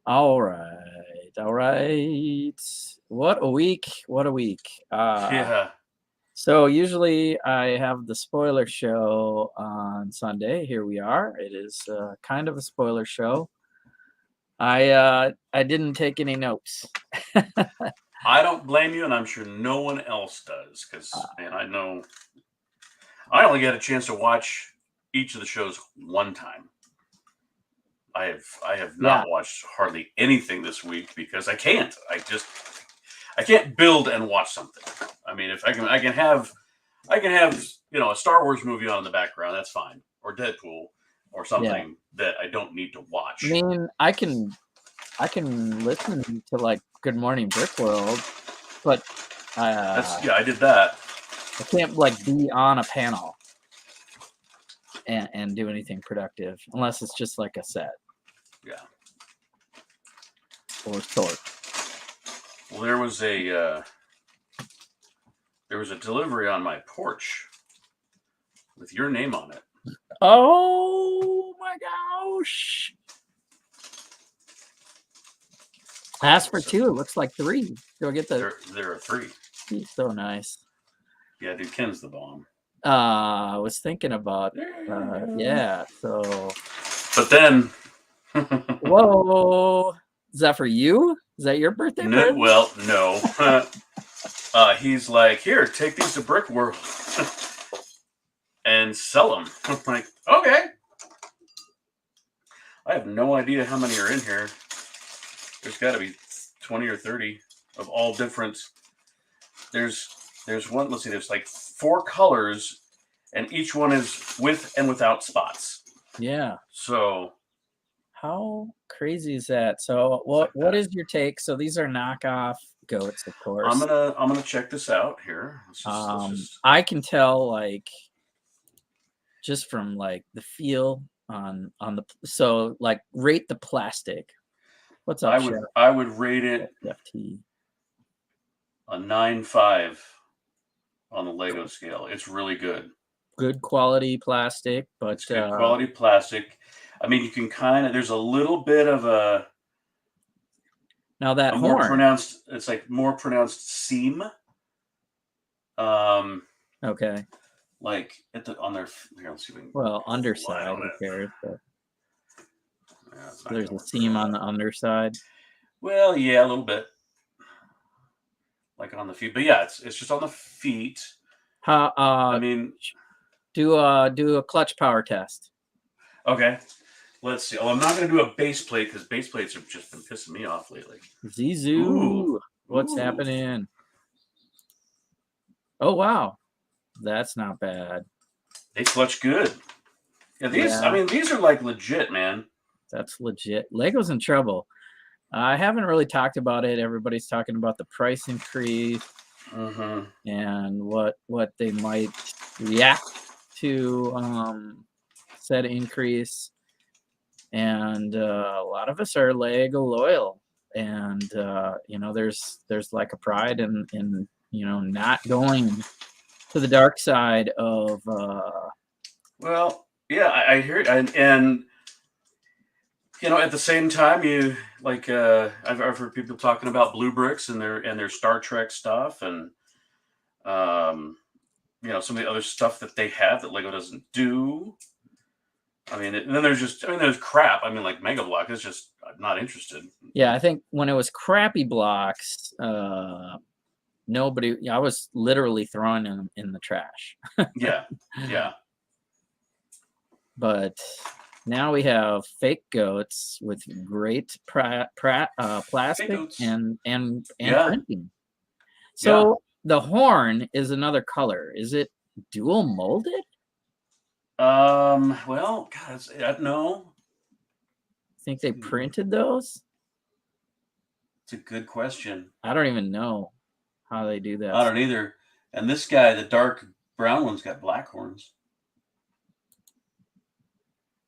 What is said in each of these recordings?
All right. All right. What a week. What a week. Yeah. So usually I have the spoiler show on Sunday. Here we are. It is kind of a spoiler show. I didn't take any notes. I don't blame you, and I'm sure no one else does, because, man, I know I only get a chance to watch each of the shows one time. I have Yeah. not watched hardly anything this week because I can't. I can't build and watch something. I mean, if I can have a Star Wars movie on in the background, that's fine, or Deadpool, or Yeah. something that I don't need to I watch. mean, I can listen to like Good Morning BrickWorld, but Yeah, I did that. I can't like be on a panel and do anything productive unless it's just like a set Yeah. or sort. Well, there was a delivery on my porch with your name on it. Oh my gosh. Ask for So two. It looks like three. Go get the. there are three. He's so nice. Yeah, dude, Ken's the bomb. I was thinking about. There you go. Yeah. So. But then, Whoa. Is that for you? Is that your birthday no, present? well, no. He's like, here, take these to BrickWorld and sell them. I'm like, okay. I have no idea how many are in here. There's got to be 20 or 30 of all different. There's one. Let's see. There's like 4 colors, and each one is with and without spots. Yeah. So How crazy is that? So it's like what that. is your take? So these are knockoff goats, of I'm course. gonna I'm gonna check this out here. Let's just. I can tell like just from like the feel on the so like rate the plastic. What's up, I Chef? would I would rate it FT. a 9.5 on the Lego scale. It's really good. Good quality plastic, but It's good quality plastic. I mean, you can kind of. There's a little bit of now that a more horn. pronounced. It's like more pronounced seam. Um, Okay. like at the on their. Here, let's see if we can Well, put the light underside, on who it. cares? But Yeah, it's not there's gonna a work very seam on well. the underside. Well, yeah, a little bit, like on the feet, but yeah, it's just on the feet. How I mean, do a clutch power test. okay, let's see. Oh, I'm not gonna do a base plate because base plates have just been pissing me off lately. Ooh, Zizou. What's ooh, happening? Oh wow. That's not bad. they clutch good. Yeah, these. I Yeah, mean, these are like legit, man. that's legit. Lego's in trouble. I haven't really talked about it. Everybody's talking about the price increase Mm-hmm. and what they might react to said increase. And a lot of us are Lego loyal, and there's like a pride in not going to the dark side of Well, yeah, I hear it, and at the same time, you like I've heard people talking about blue bricks and their Star Trek stuff, and um, some of the other stuff that they have that Lego doesn't do. I mean, and then there's crap. I mean, like Mega Block is just I'm not interested. yeah. I think when it was crappy blocks, nobody. I was literally throwing them in the trash. Yeah, yeah, But now we have fake goats with great fake plastic goats. and Yeah, printing. yeah. So the horn is another color. Is it dual molded? Well, God, no, Think they printed those? it's a good question. I don't even know how they do that I don't stuff. either. And this guy, the dark brown one's got black horns.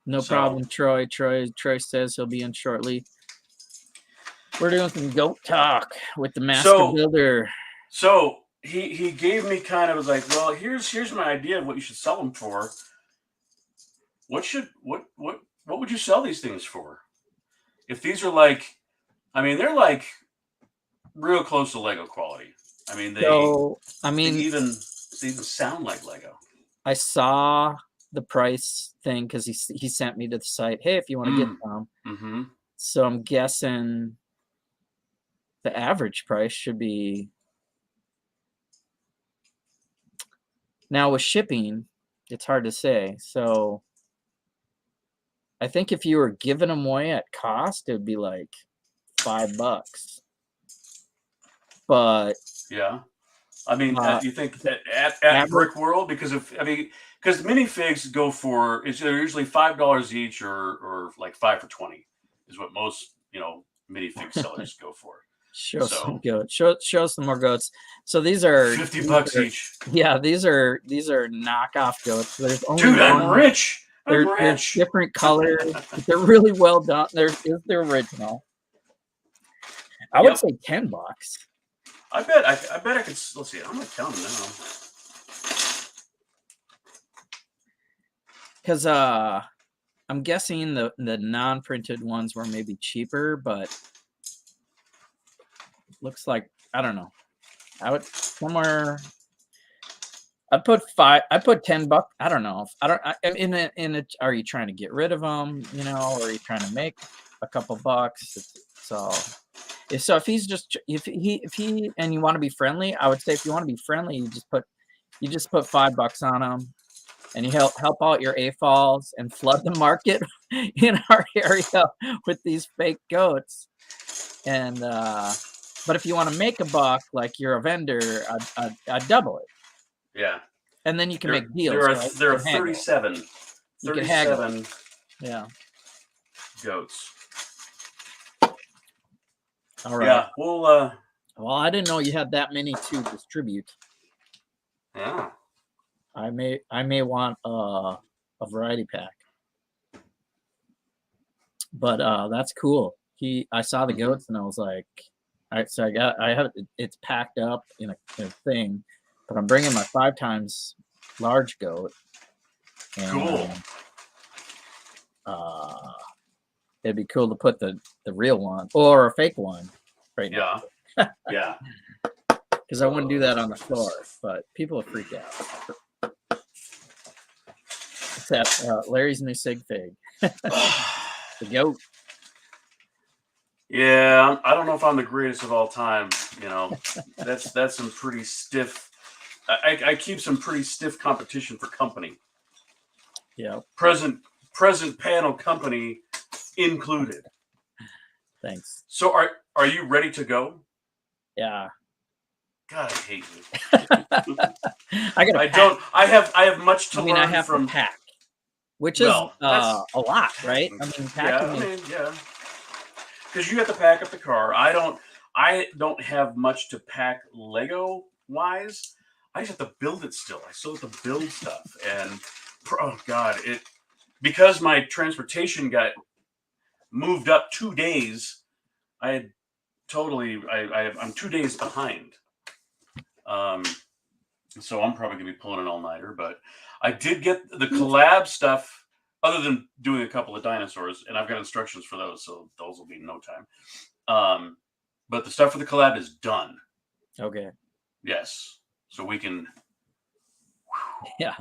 No So problem, Troy. Troy says he'll be in shortly. We're doing some goat talk with the master so builder. so he gave me kind of like, well, here's my idea of what you should sell them for. What would you sell these things for? If these are like I mean, they're like real close to Lego quality. I mean, So I they mean, even sound like Lego. I saw the price thing because he sent me to the site. Hey, if you want to get some. Mm-hmm. So I'm guessing the average price should be. Now with shipping, it's hard to say. So I think if you were giving them away at cost, it would be like $5. But yeah, I mean, you think at average, BrickWorld, because minifigs go for they're usually $5 each or like 5 for 20 is what most minifig sellers go for. show some goats. Show some more goats. So these are $50 each. Yeah, these are knockoff goats. There's only Dude, I'm rich. There's different colors. They're really well done. Is the original. I would say $10. I bet I could. Let's see. I'm gonna count them now. Because I'm guessing the non-printed ones were maybe cheaper, but looks like, I don't know. I would somewhere. I put $10. I don't know. Are you trying to get rid of them? Or are you trying to make a couple bucks? So if he's just if he and you want to be friendly, I would say if you want to be friendly, you just put $5 on them, and you help out your AFOLs and flood the market in our area with these fake goats. And but if you want to make a buck, like you're a vendor, I'd double it. Yeah. And then you can make deals. There are 37. 37 yeah. goats. All right. Yeah. Well, I didn't know you had that many to distribute. Yeah. I may want a variety pack. But that's cool. I saw the goats and I was like, all right, so I have it's packed up in a thing, but I'm bringing my 5 times large goat. And, cool. It'd be cool to put the real one or a fake one right now. Yeah. Because I wouldn't do that on the floor, but people would freak out. Except Larry's new sig fig. The goat. Yeah, I don't know if I'm the greatest of all time. That's some pretty stiff. I keep some pretty stiff competition for company. Yeah. Present panel company included. Thanks. So are you ready to go? Yeah. God, I hate you. I have much to learn I have from to pack, which is a lot, right? I mean, packing. Yeah. Because you have to pack up the car. I don't have much to pack Lego wise. I just have to build it still. I still have to build stuff, and oh god, because my transportation got moved up 2 days. I'm 2 days behind. So I'm probably gonna be pulling an all-nighter, but I did get the collab stuff. Other than doing a couple of dinosaurs, and I've got instructions for those, so those will be in no time. But the stuff for the collab is done. Okay. Yes. So we can. Yeah.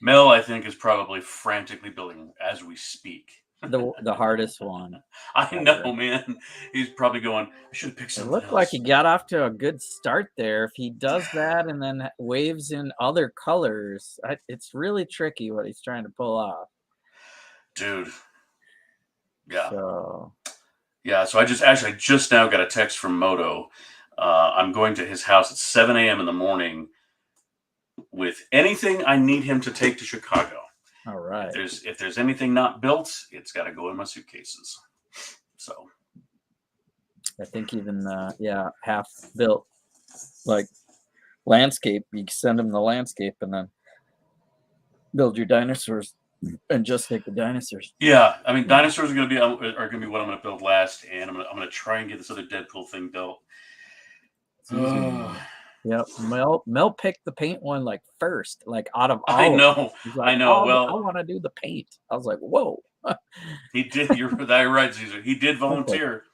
Mel, I think, is probably frantically building as we speak. The hardest one. I know, man. He's probably going, I should have picked something else. It looked like he got off to a good start there. If he does that and then waves in other colors, it's really tricky what he's trying to pull off. Dude. Yeah. So I just now got a text from Moto. I'm going to his house at 7 a.m. in the morning with anything I need him to take to Chicago. All right. If there's anything not built, it's got to go in my suitcases. So I think even half built like landscape, you can send him the landscape and then build your dinosaurs and just take the dinosaurs. Yeah, I mean dinosaurs are gonna be what I'm gonna build last, and I'm gonna try and get this other Deadpool thing built. Yep. Mel picked the paint one like first, like out of all. I know. Like, I know. Well, I want to do the paint. I was like, whoa. He did. You're right, Caesar. He did volunteer.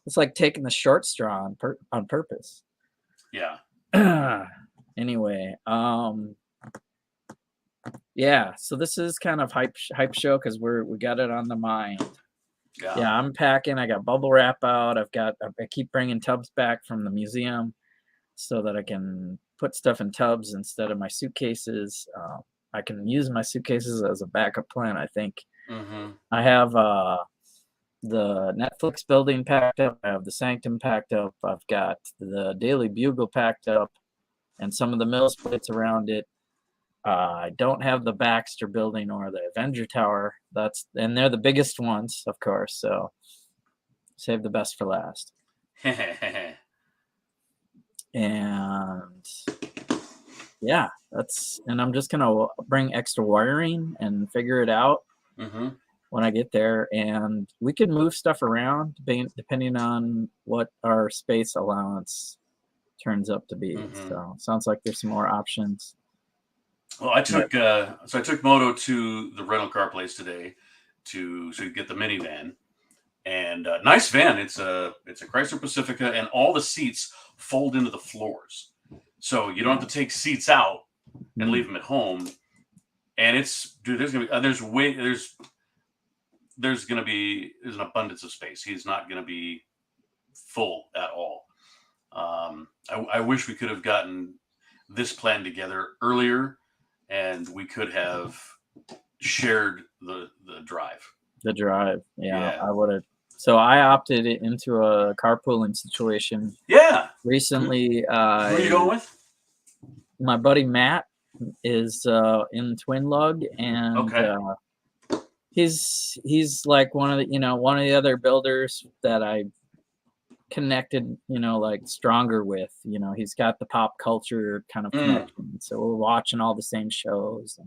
It's like taking the short straw on purpose. Yeah. Anyway, yeah. So this is kind of hype show because we got it on the mind. Yeah. Yeah, I'm packing. I got bubble wrap out. I keep bringing tubs back from the museum so that I can put stuff in tubs instead of my suitcases. I can use my suitcases as a backup plan, I think. Mm-hmm. I have the Netflix building packed up. I have the Sanctum packed up. I've got the Daily Bugle packed up and some of the mill splits around it. I don't have the Baxter building or the Avenger Tower. And they're the biggest ones, of course. So save the best for last. And yeah, and I'm just gonna bring extra wiring and figure it out when I get there. And we can move stuff around depending on what our space allowance turns up to be. So sounds like there's some more options. Well, I took Moto to the rental car place today to get the minivan, and nice van. It's a Chrysler Pacifica, and all the seats fold into the floors, so you don't have to take seats out and leave them at home. And there's an abundance of space. He's not gonna be full at all. I wish we could have gotten this plan together earlier, and we could have shared the drive. The drive, yeah. I would have. So I opted into a carpooling situation. Yeah. Recently, who are you going with? My buddy Matt is in Twin Lug, and he's like one of the other builders that I connected, like stronger with. He's got the pop culture kind of connection, so we're watching all the same shows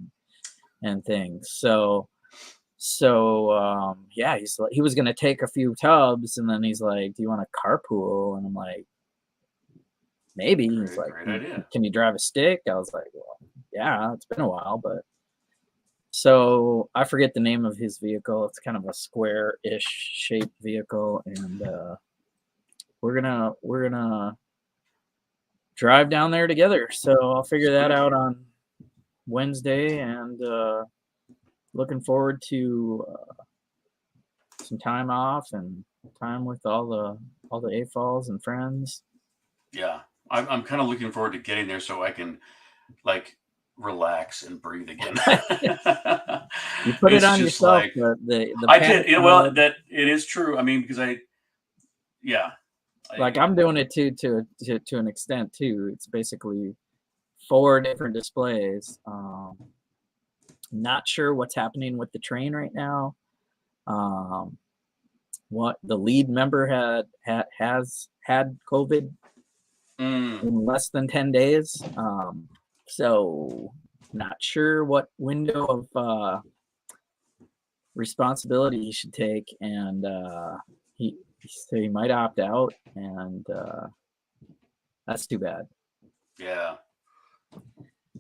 and things. So yeah, he was gonna take a few tubs, and then he's like, "Do you want to carpool?" And I'm like, "Maybe." He's like, "Can you drive a stick?" I was like, "Well, yeah, it's been a while, but." So I forget the name of his vehicle. It's kind of a square-ish shaped vehicle, and we're gonna drive down there together. So I'll figure that out on Wednesday, and looking forward to some time off and time with all the AFOLs and friends. Yeah, I'm kind of looking forward to getting there so I can like relax and breathe again. You put it on yourself. Like, I did. That it is true. I mean, because I'm doing it too to an extent too. It's basically 4 different displays. Not sure what's happening with the train right now. What the lead member has had COVID in less than 10 days. So not sure what window of responsibility he should take, and he might opt out, and that's too bad. Yeah.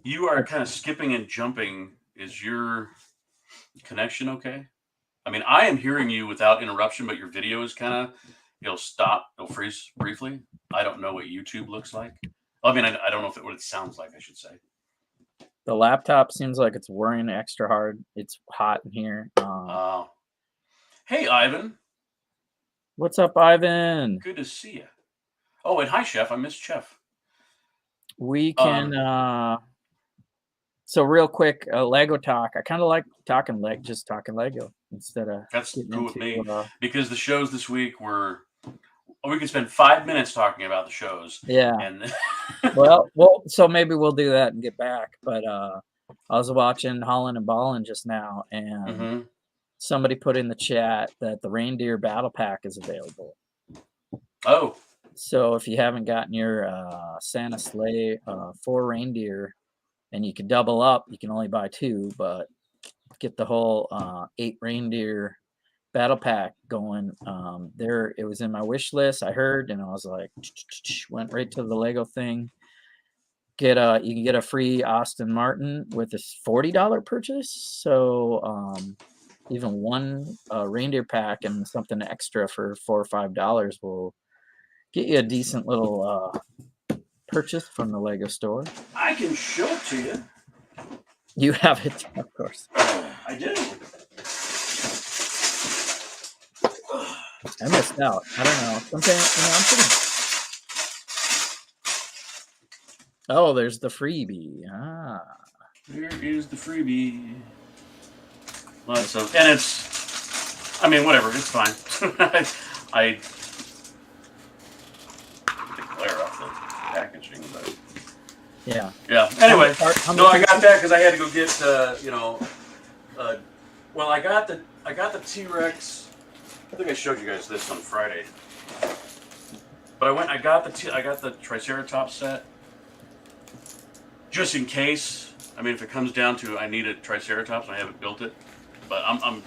You are kind of skipping and jumping. Is your connection okay? I mean, I am hearing you without interruption, but your video is kind of, it'll freeze briefly. I don't know what YouTube looks like. I mean, I don't know what it sounds like, I should say. The laptop seems like it's working extra hard. It's hot in here. Hey, Ivan. What's up, Ivan? Good to see you. Oh, and hi, Chef. I missed Chef. We can... So real quick, Lego talk. I kind of like talking Lego instead of... That's cool with me. Because the shows this week we could spend 5 minutes talking about the shows. Yeah. And well, so maybe we'll do that and get back. But I was watching Holland and Ballin just now, and somebody put in the chat that the reindeer battle pack is available. Oh. So if you haven't gotten your Santa sleigh 4 reindeer, and you can double up, you can only buy 2, but get the whole 8 reindeer battle pack going. It was in my wish list. I heard, and I was like, went right to the Lego thing. You can get a free Aston Martin with this $40 purchase. So even one reindeer pack and something extra for $4 or $5 will get you a decent little purchase from the Lego store. I can show it to you. You have it, of course. I do. I missed out. I don't know. Something, I'm pretty. Oh, there's the freebie. Here is the freebie. Lots of, and it's, I mean, whatever, it's fine. I take glare off the packaging, but yeah. Anyway, no, I got that because I had to go get, well, I got the T-Rex. I think I showed you guys this on Friday. But I got the Triceratops set just in case. I mean, if it comes down to I need a Triceratops, I haven't built it. But I'm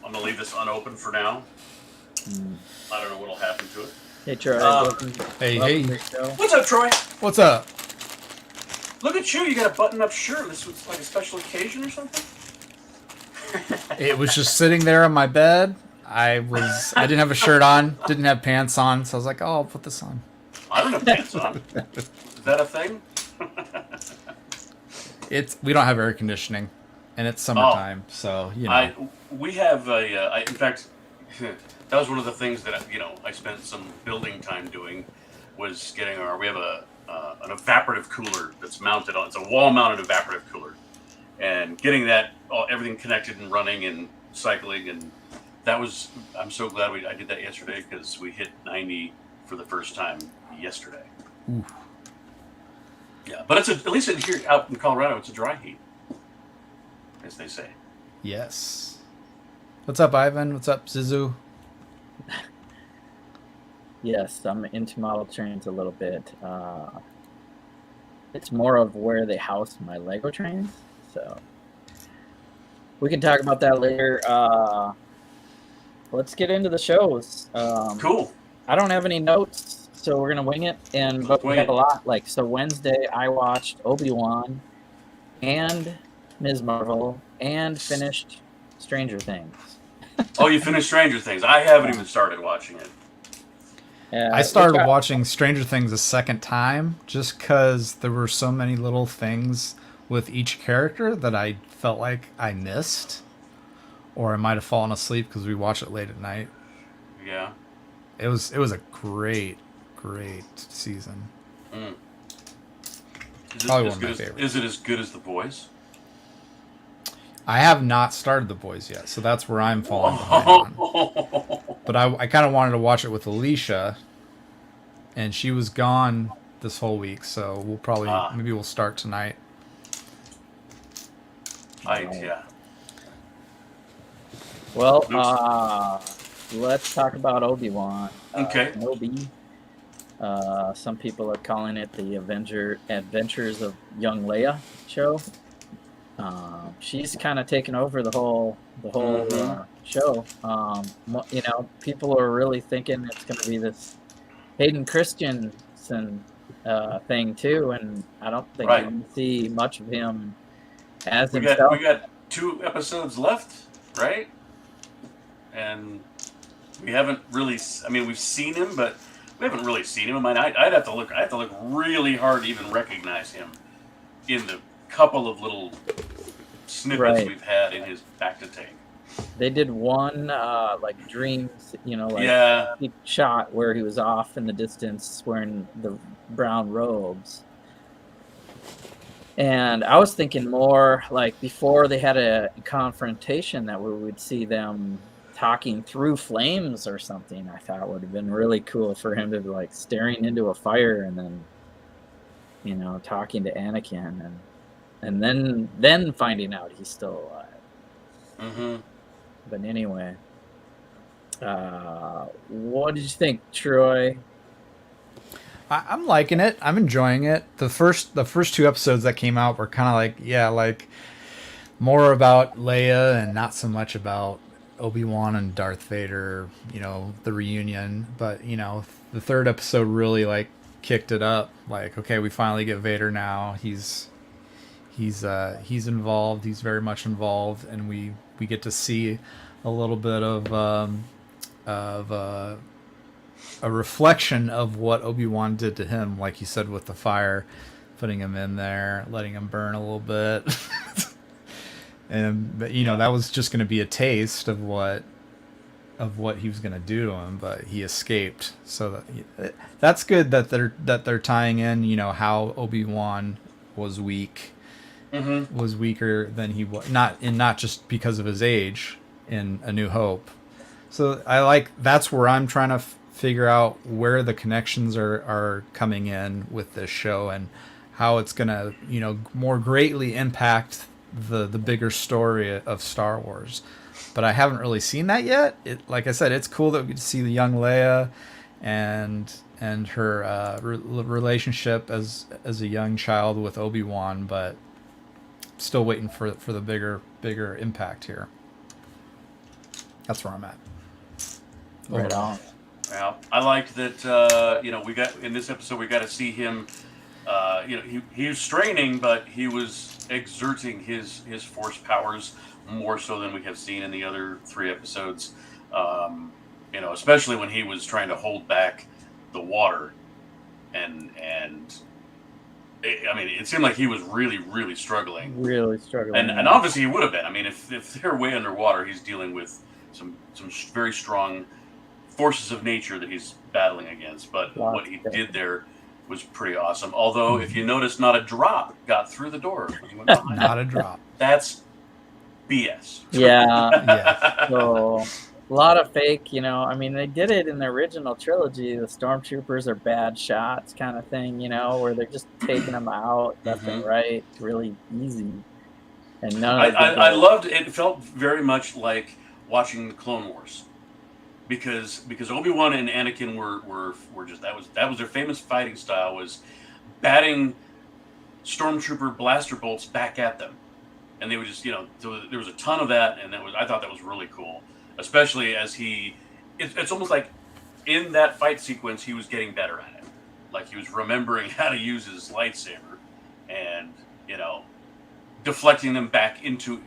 gonna leave this unopened for now. I don't know what'll happen to it. Hey Troy. Hey. What's up, Troy? What's up? Look at you. You got a button-up shirt. This was like a special occasion or something. It was just sitting there on my bed. I didn't have a shirt on, didn't have pants on, so I was like, oh, I'll put this on. I don't have pants on. Is that a thing? We don't have air conditioning, and it's summertime, so you know. We have in fact, that was one of the things that I spent some building time doing, was getting we have an evaporative cooler that's mounted on. It's a wall-mounted evaporative cooler, and getting that everything connected and running and cycling, and that was. I'm so glad I did that yesterday because we hit 90 for the first time yesterday. Ooh. Yeah, but at least here out in Colorado, it's a dry heat, as they say. Yes. What's up, Ivan? What's up, Zizu? Yes, I'm into model trains a little bit. It's more of where they house my Lego trains, so we can talk about that later. Let's get into the shows. Cool. I don't have any notes, so we're gonna wing it. But we have a lot. So Wednesday, I watched Obi-Wan and Ms. Marvel and finished Stranger Things. Oh, you finished Stranger Things. I haven't even started watching it. I started watching Stranger Things a second time just because there were so many little things with each character that I felt like I missed, or I might have fallen asleep because we watched it late at night. Yeah, it was a great season. Probably one of my favorites. Is it as good as The Boys? I have not started The Boys yet, so that's where I'm falling behind on. But I kind of wanted to watch it with Alicia, and she was gone this whole week, so we'll probably maybe we'll start tonight. Yeah. Well, let's talk about Obi-Wan. Okay. Kenobi. Some people are calling it the Adventures of Young Leia show. She's kind of taken over the whole show. People are really thinking it's going to be this Hayden Christensen thing too, and I don't think we can see much of him as himself. We got 2 episodes left, right? And we haven't really. I mean, we've seen him, but we haven't really seen him. I mean, I'd have to look. I have to look really hard to even recognize him in the couple of little snippets we've had in his back to tank. They did one dreams, shot where he was off in the distance wearing the brown robes. And I was thinking more like before they had a confrontation that we would see them talking through flames or something. I thought it would have been really cool for him to be like staring into a fire and then, talking to Anakin and then finding out he's still alive. Mm-hmm. But anyway, what did you think, Troy? I'm liking it. I'm enjoying it. The first 2 episodes that came out were kind of like more about Leia and not so much about Obi-Wan and Darth Vader, the reunion. But, the 3rd episode really kicked it up. Okay, we finally get Vader now. He's he's involved. He's very much involved, and we get to see a little bit of a reflection of what Obi-Wan did to him, like you said, with the fire, putting him in there, letting him burn a little bit. And that was just going to be a taste of what he was going to do to him, but he escaped. So that's good that they're tying in, how Obi-Wan was weak, was weaker than he was, not just because of his age in A New Hope. So that's where I'm trying to figure out where the connections are coming in with this show and how it's going to, more greatly impact the bigger story of Star Wars. But I haven't really seen that yet. Like I said, it's cool that we get to see the young Leia and her relationship as a young child with Obi-Wan, but still waiting for the bigger impact here. That's where I'm at. Right on. Well, I liked that. We got in this episode. We got to see him. He was straining, but he was exerting his force powers more so than we have seen in the other 3 episodes. Especially when he was trying to hold back the water, and it seemed like he was really, really struggling. Really struggling. And obviously he would have been. I mean, if they're way underwater, he's dealing with some very strong forces of nature that he's battling against. But what he did there was pretty awesome. Although, if you notice, not a drop got through the door. Not a drop. That's BS. Yeah. So a lot of fake, they did it in the original trilogy. The stormtroopers are bad shots kind of thing, where they're just taking them out left and right. It's really easy. And I loved it. It felt very much like watching the Clone Wars. Because Obi-Wan and Anakin were just that was their famous fighting style, was batting stormtrooper blaster bolts back at them, and they would just there was a ton of that, and I thought that was really cool, especially as it's almost like in that fight sequence he was getting better at it, like he was remembering how to use his lightsaber, and deflecting them back into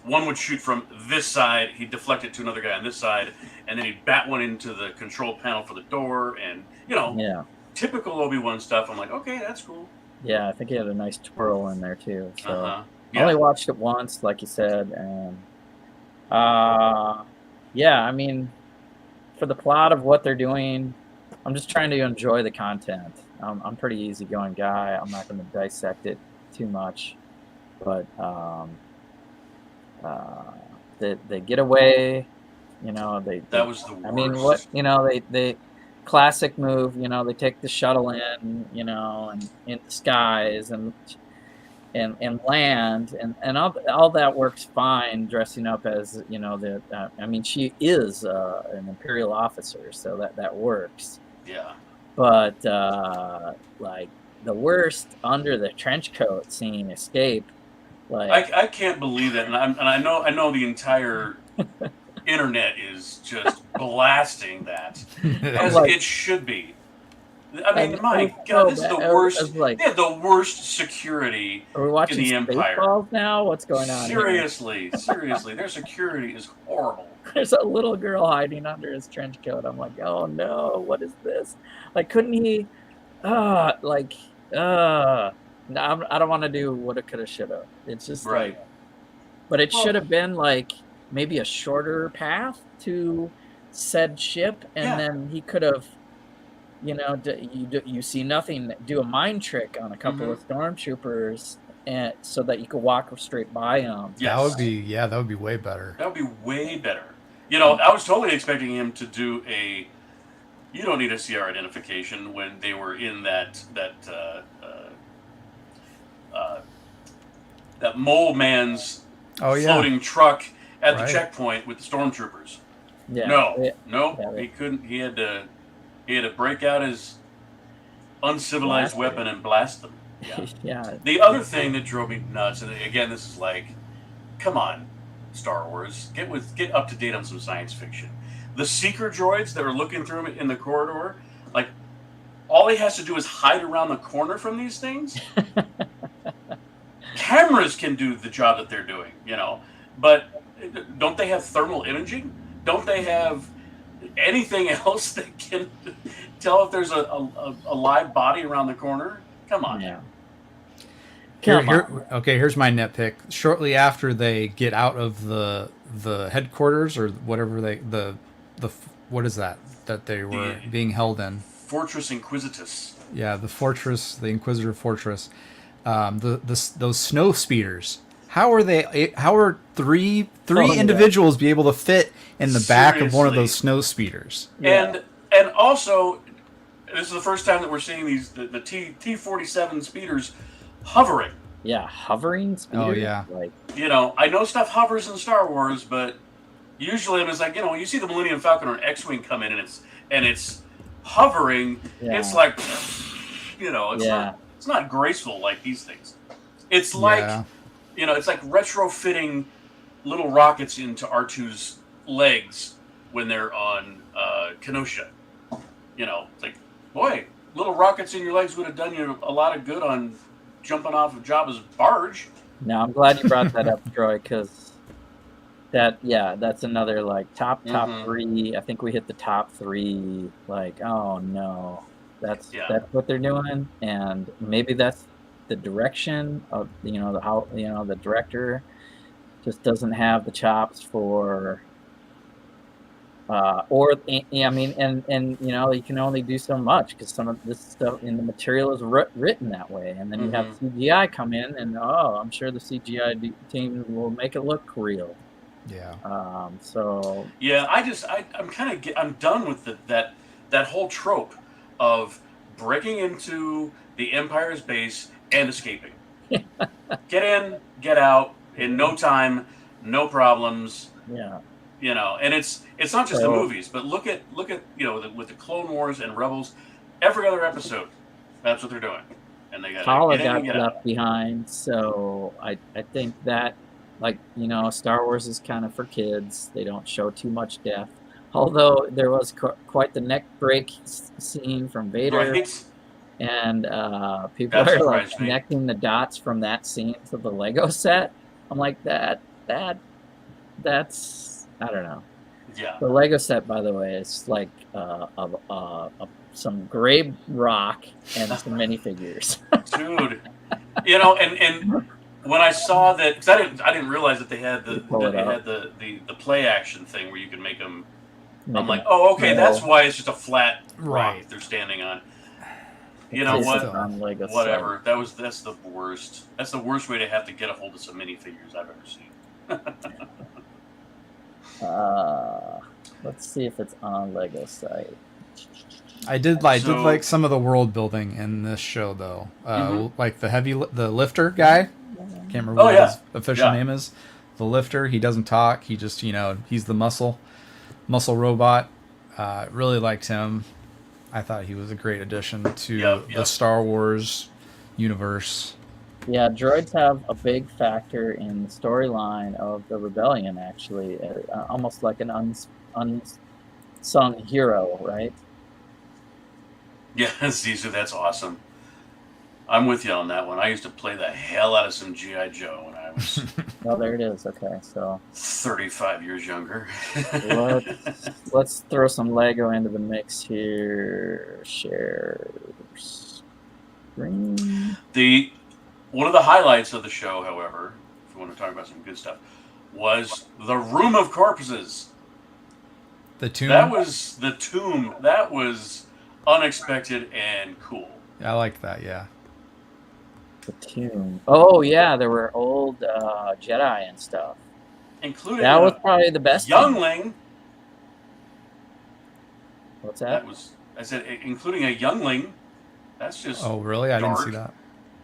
one would shoot from this side, he'd deflect it to another guy on this side, and then he'd bat one into the control panel for the door, and, typical Obi-Wan stuff. I'm like, okay, that's cool. Yeah, I think he had a nice twirl in there, too. So I only watched it once, like you said, and, for the plot of what they're doing, I'm just trying to enjoy the content. I'm a pretty easygoing guy. I'm not going to dissect it too much, but, they get away, that was the worst. They classic move, they take the shuttle in, and in disguise and land, and all that works fine, dressing up as, she is an Imperial officer, so that works. Yeah. But, like, the worst under the trench coat scene escape, like, I can't believe that, and I know the entire internet is just blasting that, as it should be. I mean, my God, this is the worst. They have the worst security are we watching in the Empire. Spaceballs now? What's going on? Seriously, their security is horrible. There's a little girl hiding under his trench coat. I'm like, oh no, what is this? Like, couldn't he? No, I don't want to do woulda, coulda, shoulda. It's just right. But it should have been like maybe a shorter path to said ship, and then he could have, you see nothing, do a mind trick on a couple of stormtroopers, and so that you could walk straight by them. Yes. That would be way better. That would be way better. I was totally expecting him to do a. You don't need a CR identification when they were in that mole man's floating truck at the checkpoint with the stormtroopers. Yeah. He couldn't. He had to break out his uncivilized weapon and blast them. Yeah. Yeah. The other thing that drove me nuts, and again, this is like, come on, Star Wars, get up to date on some science fiction. The seeker droids that were looking through him in the corridor, like, all he has to do is hide around the corner from these things. cameras can do the job that they're doing, but don't they have thermal imaging? Don't they have anything else that can tell if there's a live body around the corner? Come on. Yeah. Okay, here's my nitpick. Shortly after they get out of the headquarters or whatever the what is that they were being held in? Fortress Inquisitus. Yeah, the fortress, the Inquisitor Fortress. Those snow speeders. How are three individuals be able to fit in the back of one of those snow speeders? Yeah. And also, this is the first time that we're seeing the T-47 speeders hovering. Yeah, hovering speeders. Oh yeah. Like, I know stuff hovers in Star Wars, but usually it's like, when you see the Millennium Falcon or an X-wing come in and it's hovering, it's like, it's not graceful like these things. It's like, it's like retrofitting little rockets into R2's legs when they're on Kenosha. It's like, boy, little rockets in your legs would have done you a lot of good on jumping off of Jabba's barge. No, I'm glad you brought that up, Troy, because that's another like top three. I think we hit the top three. Like, oh no, that's what they're doing, and maybe that's the direction of the director just doesn't have the chops for. You can only do so much because some of this stuff in the material is written that way, and then you have CGI come in, and I'm sure the CGI team will make it look real. Yeah. I'm done with that whole trope of breaking into the Empire's base and escaping. Get in, get out in no time, no problems. Yeah. And it's not just the movies, but look at with the Clone Wars and Rebels, every other episode, that's what they're doing, and they got left behind. So I think that Star Wars is kind of for kids. They don't show too much death. Although there was quite the neck break scene from Vader, right. And people are connecting the dots from that scene to the Lego set. I'm like that's. I don't know. Yeah. The Lego set, by the way, is like some gray rock and some minifigures. Dude, and when I saw that, because I didn't realize that they had the play action thing where you can make them. I'm like, oh, okay, that's why it's just a flat rock they're standing on. You know what? Whatever. That's the worst. That's the worst way to have to get a hold of some minifigures I've ever seen. Let's see if it's on Lego site. I did like some of the world building in this show though. Like the lifter guy. Can't remember what his official name is. The lifter. He doesn't talk. He just he's the muscle robot. Really liked him. I thought he was a great addition to the Star Wars universe. Yeah, droids have a big factor in the storyline of the rebellion, actually. Almost like an unsung hero, right? Yeah, Zizu, that's awesome. I'm with you on that one. I used to play the hell out of some G.I. Joe when I was... Well, there it is. Okay, so... 35 years younger. let's throw some Lego into the mix here. Share screen. One of the highlights of the show, however, if we want to talk about some good stuff, was the Room of Corpses. The tomb? That was the tomb. That was unexpected and cool. I like that, yeah. The tomb. Oh, yeah, there were old Jedi and stuff. Including that was probably the best youngling. Thing. What's that? I said, including a youngling. That's just Oh, really? I dark. didn't see that.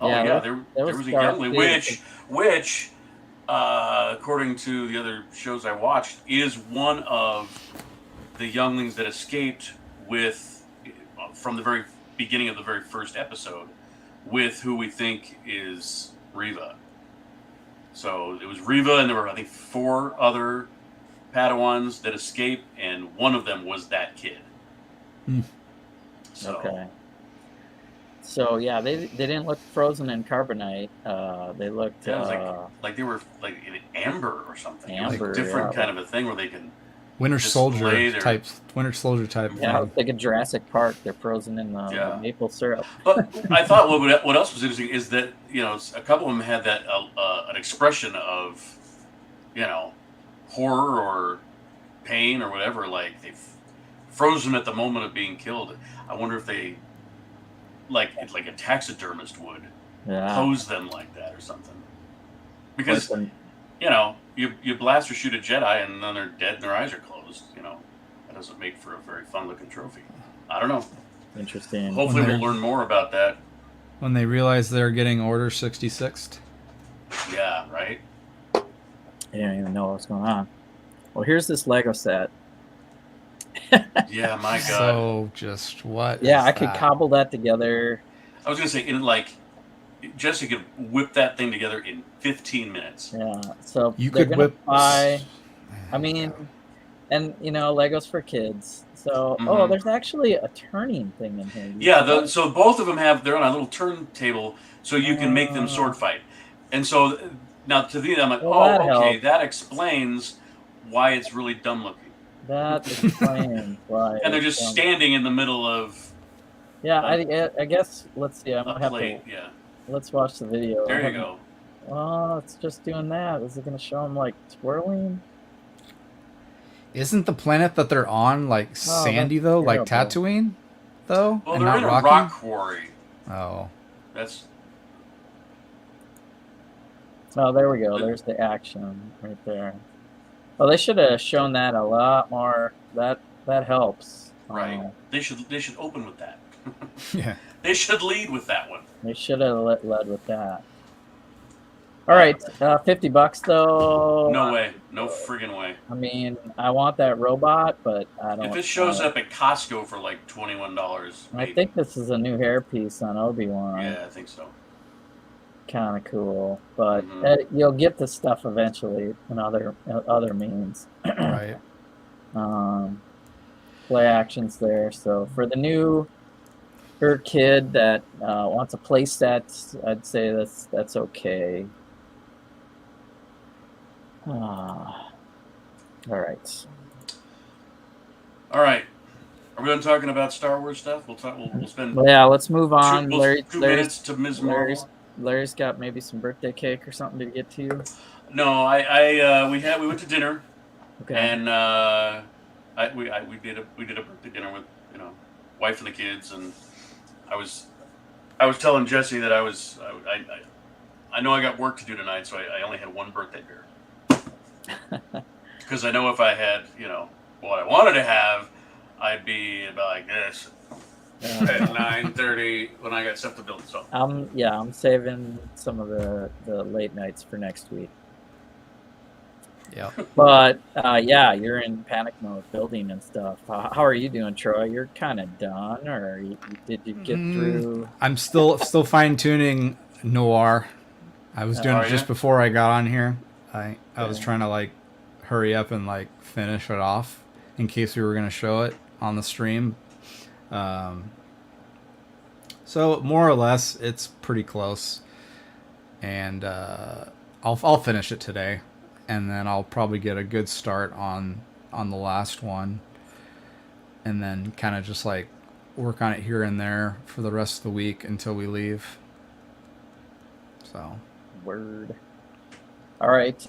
Oh yeah, there was a youngling, which, according to the other shows I watched, is one of the younglings that escaped from the very beginning of the very first episode, with who we think is Reva. So it was Reva, and there were I think 4 other Padawans that escaped, and one of them was that kid. Hmm. So, okay. So yeah, they didn't look frozen in carbonite. They looked Yeah, it was like they were like in amber or something. It was a amber. different Yeah, kind of a thing where they can Winter display Soldier their. type, Winter Soldier type yeah, thing. it's like a Jurassic Park. They're frozen in the Yeah. maple syrup. But I thought what else was interesting is that a couple of them had that an expression of horror or pain or whatever, like they've frozen at the moment of being killed. I wonder if they like a taxidermist would Yeah, pose them like that or something. Because listen, you blast or shoot a Jedi and then they're dead and their eyes are closed. That doesn't make for a very fun looking trophy. I don't know. interesting. Hopefully we'll learn more about that. When they realize they're getting Order 66th. Yeah, right? You don't even know what's going on. Well, here's this Lego set. Yeah, my God. So just what? Yeah, is I could that? cobble that together. I was going to say, Jesse could whip that thing together in 15 minutes. Yeah, so You they're could gonna whip. buy. I mean, and Legos for kids. So there's actually a turning thing in here. Yeah, so both of them they're on a little turntable, so you can make them sword fight. And so now to me, I'm like, that okay, helps. that explains why it's really dumb looking. That explains why. And they're just standing in the middle of. Yeah, I guess. Let's see. I'm gonna have plate, to. yeah. Let's watch the video. There you go. Oh, it's just doing that. Is it gonna show them like twirling? Isn't the planet that they're on like sandy though, like Tatooine, though? Well, and they're not in a rocky? rock quarry. Oh. That's. Oh, there we go. There's the action right there. Well, they should have shown that a lot more. That helps. Right. They should open with that. Yeah. They should lead with that one. They should have led with that. All right, $50 though. No way. No friggin' way. I mean, I want that robot, but I don't. If it shows up at Costco for like $21, I think this is a new hairpiece on Obi-Wan. Yeah, I think so. Kind of cool, but you'll get the stuff eventually in other means. Right. Play actions there. So for the new kid that wants a play set, I'd say that's okay. All right. All right. Are we done talking about Star Wars stuff? We'll talk. We'll spend. Well, yeah, let's move on. Two minutes to Ms. Marvel. Larry's got maybe some birthday cake or something to get to you. No, we went to dinner, Okay. and we did a birthday dinner with wife and the kids, and I was telling Jesse that I know I got work to do tonight, so I only had one birthday beer. Because I know if I had what I wanted to have, I'd be about like this at 9:30 when I got stuff to build. So I'm saving some of the late nights for next week. Yeah. But you're in panic mode, building and stuff. How are you doing, Troy? You're kind of done, or did you get through? I'm still fine tuning Noir. I was doing it just before I got on here. I was trying to like hurry up and like finish it off in case we were going to show it on the stream. So more or less, it's pretty close, and I'll finish it today, and then I'll probably get a good start on the last one, and then kind of just like work on it here and there for the rest of the week until we leave. So. Word. All right.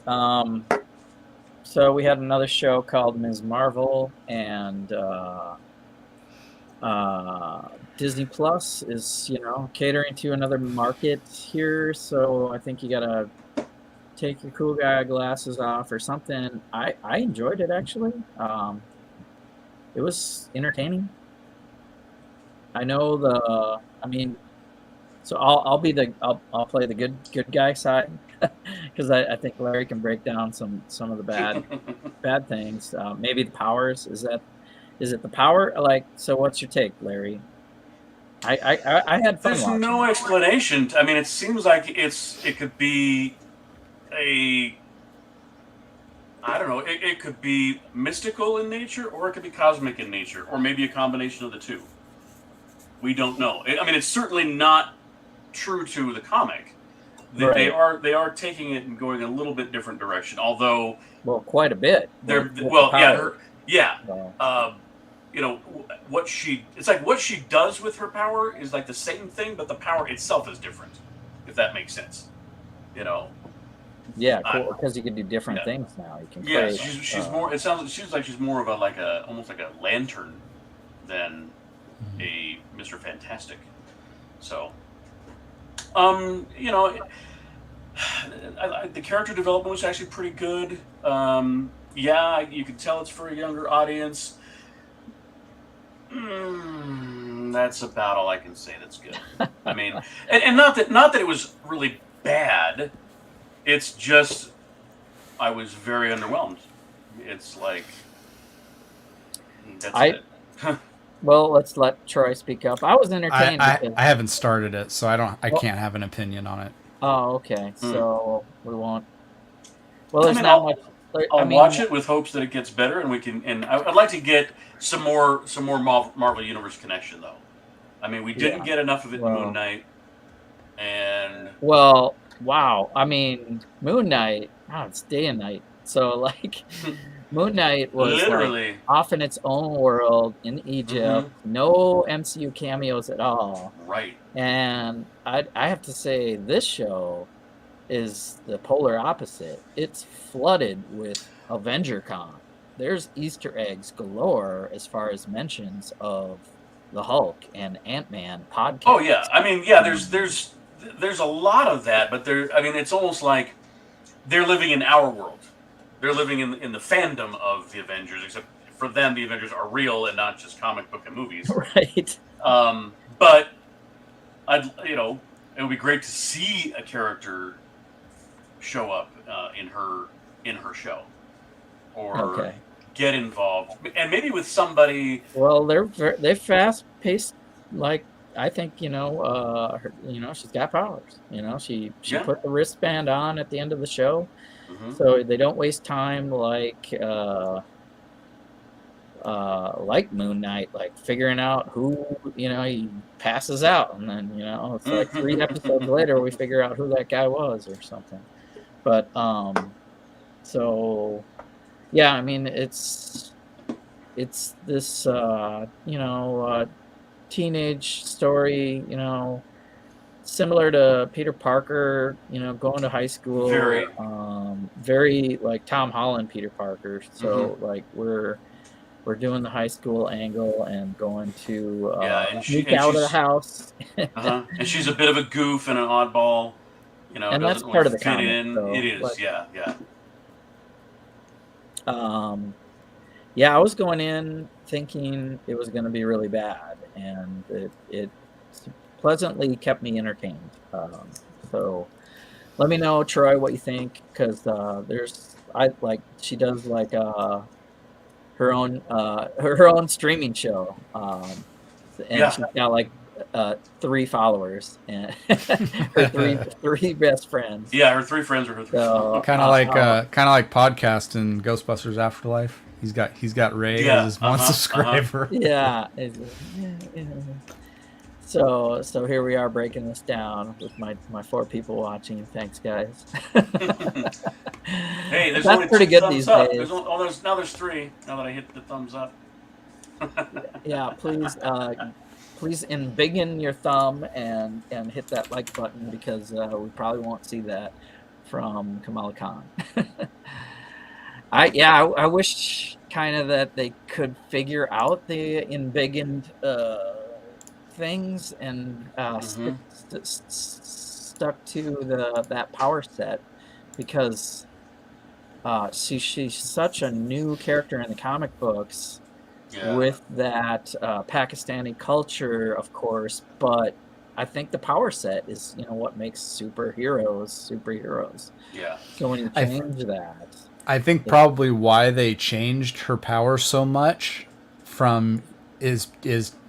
So we had another show called Ms. Marvel, and Disney Plus is, catering to another market here. So I think you gotta take your cool guy glasses off or something. I enjoyed it actually. It was entertaining. I know so I'll play the good guy side because I think Larry can break down some of the bad things. Maybe the powers. Is it the power? So what's your take, Larry? I had fun. There's no explanation. I mean, it seems like it could be I don't know. It could be mystical in nature, or it could be cosmic in nature, or maybe a combination of the two. We don't know. I mean, it's certainly not true to the comic. They Right. they are taking it and going a little bit different direction. Although Well, quite a bit. they're With the well, yeah, power. yeah. So, You know it's like what she does with her power is like the same thing, but the power itself is different. If that makes sense, you know. yeah, cool. Because you can do different Yeah. things now. You can Yeah, create. she's more. It seems like she's more of a almost like a lantern than a Mr. Fantastic. So, you know, the character development was actually pretty good. Yeah, you can tell it's for a younger audience. That's about all I can say. That's good. I mean, and not that it was really bad. It's just I was very underwhelmed. It's like that's it. Well, let's let Troy speak up. I was entertained. I Because, haven't started it, so I can't have an opinion on it. oh, okay. So we won't. Well, there's I mean, not much. I'll watch it with hopes that it gets better, and we can. And I'd like to get some more Marvel Universe connection, though. I mean, we didn't get enough of it in Moon Knight, and well, wow. I mean, Moon Knight. Oh, it's day and night. So like, Moon Knight was literally like, off in its own world in Egypt. No MCU cameos at all. Right. And I have to say, this show is the polar opposite. It's flooded with AvengerCon. There's Easter eggs galore as far as mentions of the Hulk and Ant-Man podcast. Oh yeah, I mean, yeah. There's a lot of that, but I mean, it's almost like they're living in our world. They're living in the fandom of the Avengers, except for them, the Avengers are real and not just comic book and movies. Right. But it would be great to see a character show up in her show, or get involved, and maybe with somebody. Well, they're fast paced. Like, I think she's got powers. She put the wristband on at the end of the show, so they don't waste time like Moon Knight, like figuring out who he passes out, and then it's like 3 episodes later we figure out who that guy was or something. But so yeah, I mean it's this teenage story, similar to Peter Parker, going to high school. Very like Tom Holland Peter Parker. So like we're doing the high school angle and going to sneak out of the house. And she's a bit of a goof and an oddball. And that's part of the comic. It is, like, yeah. Yeah, I was going in thinking it was going to be really bad, and it pleasantly kept me entertained. So let me know, Troy, what you think, because she does like her own streaming show, and she's got like 3 followers and her three best friends. Yeah, her 3 friends are her 3 friends. Kind of like podcast in Ghostbusters Afterlife. He's got Ray as his one subscriber. Yeah. So here we are breaking this down with my 4 people watching. Thanks, guys. Hey, there's That's only pretty 2 good thumbs these up. days. There's 3 now that I hit the thumbs up. Yeah, please embiggen your thumb and hit that like button, because we probably won't see that from Kamala Khan. I wish kind of that they could figure out the embiggened things and stuck to that power set, because she's such a new character in the comic books. Yeah. With that Pakistani culture, of course, but I think the power set is what makes superheroes. Yeah. So when you change that, I think probably why they changed her power so much is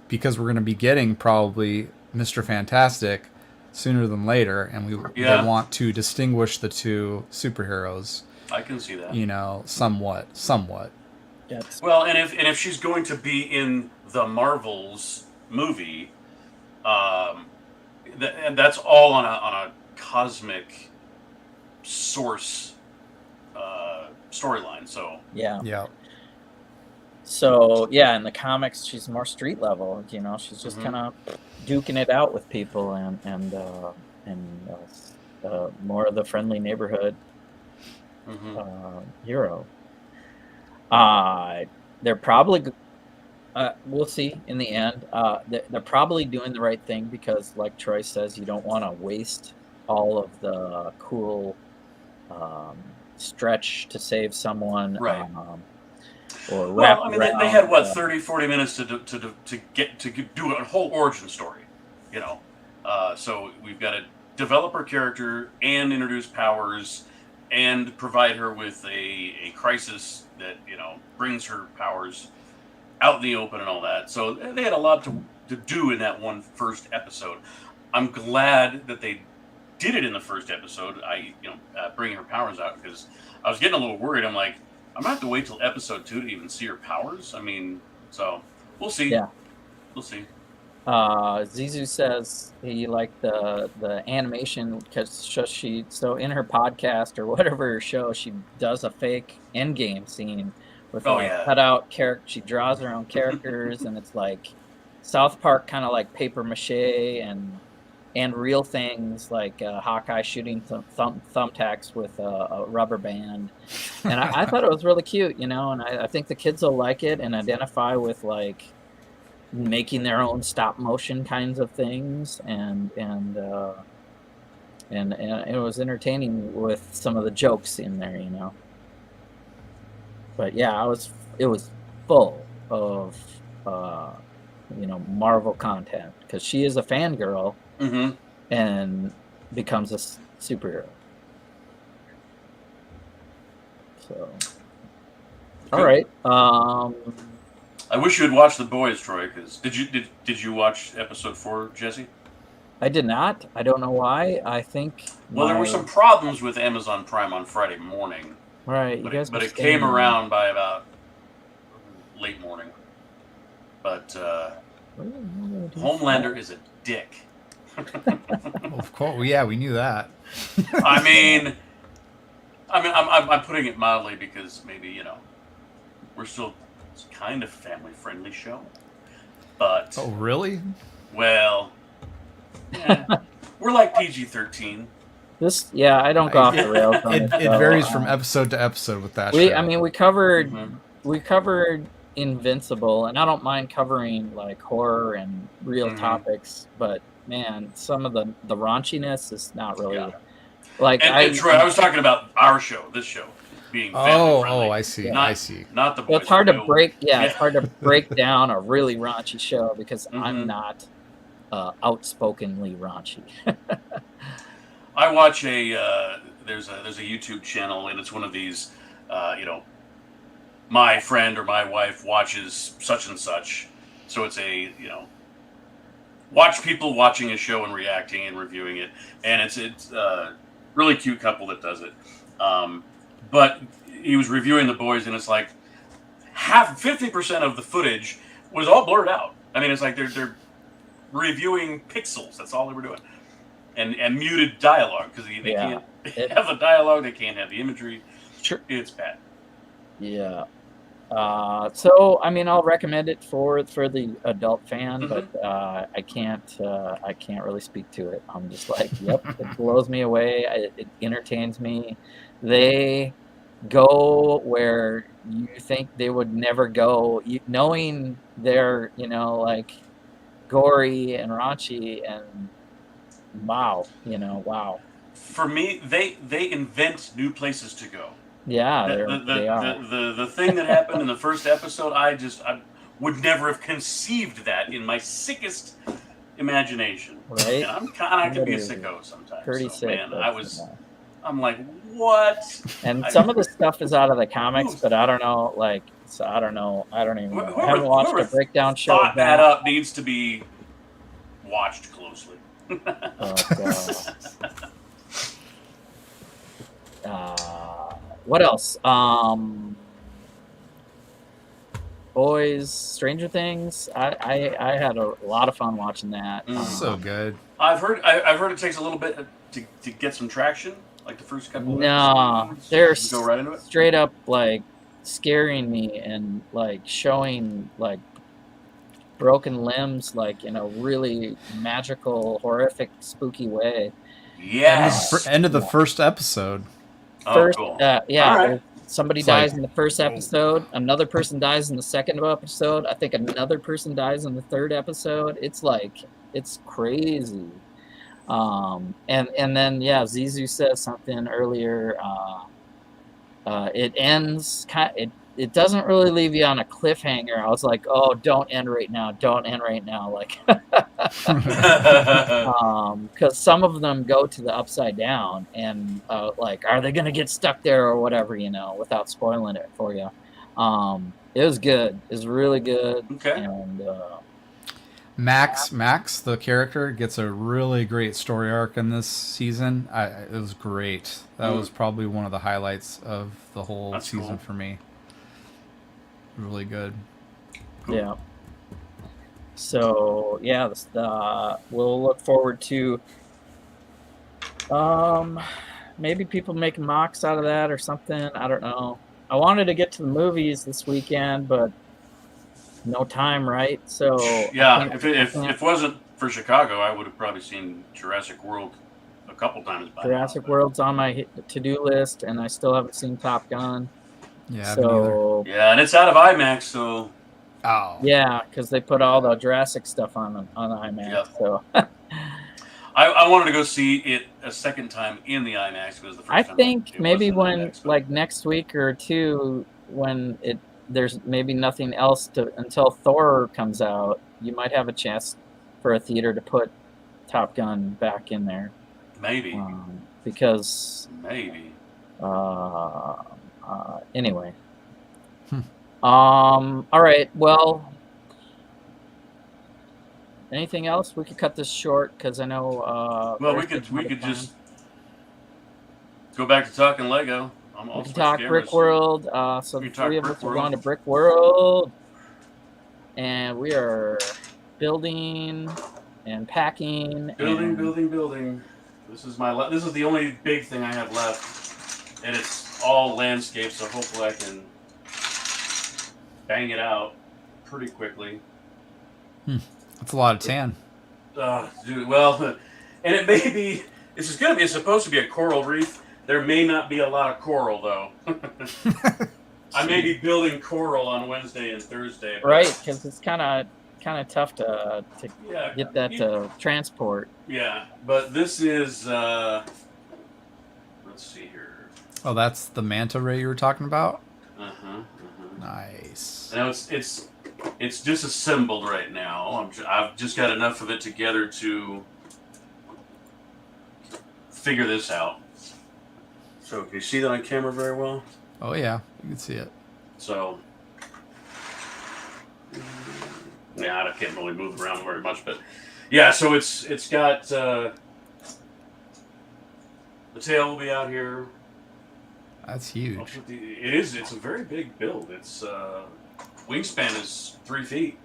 because we're going to be getting probably Mr. Fantastic sooner than later, and they want to distinguish the 2 superheroes. I can see that. Somewhat. Well, and if she's going to be in the Marvels movie, And that's all on a cosmic source storyline. So Yeah. Yeah. So yeah, in the comics, she's more street level. You know, she's just kind of duking it out with people, and more of the friendly neighborhood hero. They're probably we'll see in the end. They're probably doing the right thing because, like Troy says, you don't want to waste all of the cool stretch to save someone. Right. Or well, wrap I mean, around, they had what 30, 40 minutes to do a whole origin story, you know. So we've got to develop her character and introduce powers and provide her with a crisis that brings her powers out in the open and all that. So they had a lot to do in that one first episode. I'm glad that they did it in the first episode. Bringing her powers out, because I was getting a little worried. I'm like, I'm gonna have to wait till episode 2 to even see her powers. I mean, so we'll see. Yeah. We'll see. Zizu says he liked the animation because so in her podcast or whatever show, she does a fake endgame scene with cut out character. She draws her own characters, and it's like South Park, kind of like paper mache and real things like Hawkeye shooting thumbtacks with a rubber band. And I thought it was really cute, and I think the kids will like it and identify with like making their own stop motion kinds of things, and it was entertaining with some of the jokes in there, But yeah, it was full of Marvel content because she is a fangirl. And becomes a superhero. So, all right. I wish you had watched The Boys, Troy. Because did you watch episode 4, Jesse? I did not. I don't know why. I think. Well, there were some problems with Amazon Prime on Friday morning. Right. But it came around by about late morning. But Homelander is a dick. Of course, yeah, we knew that. I mean, I'm putting it mildly because maybe we're still kind of family-friendly show, but oh really? Well, yeah, we're like PG-13. I don't go off the rails. It varies from episode to episode with that. We covered Invincible, and I don't mind covering like horror and real topics, but man, some of the raunchiness is not really like. And Troy, I was talking about our show, this show being family friendly. I see. I see. Not the Boys. Well, it's hard to break. Yeah, it's hard to break down a really raunchy show because I'm not outspokenly raunchy. I watch there's a YouTube channel, and it's one of these my friend or my wife watches such and such, so it's a watch people watching a show and reacting and reviewing it, and it's a really cute couple that does it. But he was reviewing The Boys, and it's like 50% of the footage was all blurred out. I mean, it's like they're reviewing pixels. That's all they were doing, and muted dialogue because they can't have the dialogue, they can't have the imagery. Sure, it's bad. Yeah. So I mean, I'll recommend it for the adult fan, but I can't really speak to it. I'm just like, yep, it blows me away. It entertains me. They go where you think they would never go, knowing they're like gory and raunchy, and wow. For me, they invent new places to go. Yeah, they are. The thing that happened in the first episode, I would never have conceived that in my sickest imagination. Right? And I can be a sicko sometimes. Pretty sick. Man, I'm like, what? And some of the stuff is out of the comics, but I don't know. Like, so I don't know. I don't even know. I haven't watched a breakdown show. Thought that up needs to be watched closely. Oh God. What else? Boys, Stranger Things. I had a lot of fun watching that. So good. I've heard it takes a little bit to get some traction, like the first couple of No, episodes. they're You go right into it. straight up like scaring me and like showing like broken limbs like in a really magical, horrific, spooky way. Yes. End of the first episode. First, cool. yeah, All right. somebody It's dies like- in the first episode. Another person dies in the second episode. I think another person dies in the third episode. It's like it's crazy. And then yeah, Zizu says something earlier. It ends it doesn't really leave you on a cliffhanger. I was like, oh, don't end right now, like because some of them go to the upside down and like, are they gonna get stuck there or whatever, without spoiling it for you. It was good. It was really good. Okay. And Max, the character, gets a really great story arc in this season. It was great. That was probably one of the highlights of the whole season cool. for me. Really good. Cool. Yeah. So yeah, we'll look forward to maybe people making mocks out of that or something. I don't know. I wanted to get to the movies this weekend, but no time, right? So yeah, if it wasn't for Chicago, I would have probably seen Jurassic World a couple times by Jurassic now, World's on my to-do list, and I still haven't seen Top Gun. Yeah, So yeah, and it's out of IMAX, so yeah, because they put all the Jurassic stuff on IMAX. Yep. So I wanted to go see it a second time in the IMAX because the first I time think it maybe wasn't when IMAX, but- like next week or two, when there's maybe nothing else until Thor comes out, you might have a chance for a theater to put Top Gun back in there. maybe Because anyway. All right. Well, anything else? We could cut this short because I know. well, we could just go back to talking Lego. We can talk BrickWorld. So the three of us are going to BrickWorld, and we are building and packing. Building. This is the only big thing I have left, and it's all landscape. So hopefully I can bang it out pretty quickly. That's a lot of tan. Dude, well, and it may be. It's supposed to be a coral reef. There may not be a lot of coral though. I may be building coral on Wednesday and Thursday. Right, because it's kind of tough to get that to transport. Yeah, but this is. Let's see here. Oh, that's the manta ray you were talking about? Nice. Now it's disassembled right now. I've just got enough of it together to figure this out. So can you see that on camera very well? Oh yeah, you can see it. So yeah, I can't really move around very much, but yeah. So it's got the tail will be out here. That's huge. It is. It's a very big build. It's wingspan is 3 feet.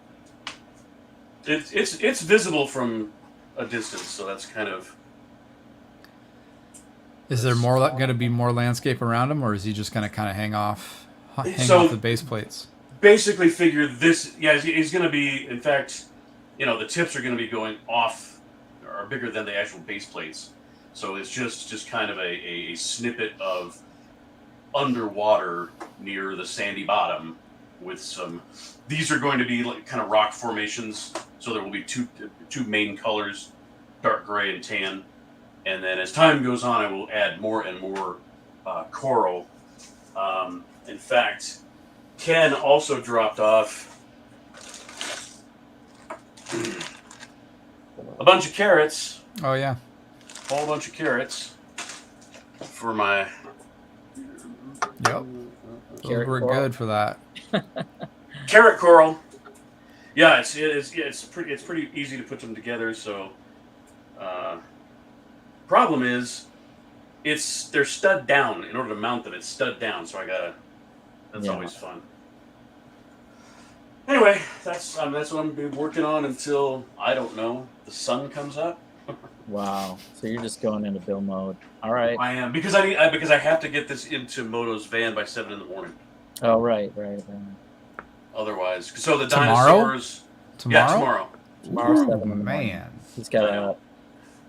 It's visible from a distance, so that's kind of. Is there going to be more landscape around him, or is he just going to kind of hang off the base plates? Basically, figure this. Yeah, he's going to be. In fact, the tips are going to be going off, or bigger than the actual base plates. So it's just kind of a snippet of underwater near the sandy bottom with some. These are going to be like kind of rock formations. So there will be two main colors, dark gray and tan. And then as time goes on, I will add more and more coral. In fact, Ken also dropped off a bunch of carrots. Oh yeah, A whole bunch of carrots for my. Yep. Those were good for that. Carrot coral. Yeah, it's pretty easy to put them together. So, problem is, they're stud down. In order to mount them, it's stud down. So I gotta. That's always fun. Anyway, that's what I'm be working on until I don't know the sun comes up. Wow. So you're just going into build mode. All right. I am because because I have to get this into Moto's van by 7 in the morning. Oh, right. Otherwise, so the Tomorrow? dinosaurs. Tomorrow? Yeah, tomorrow. Tomorrow, Ooh, 7 in the morning. man. He's got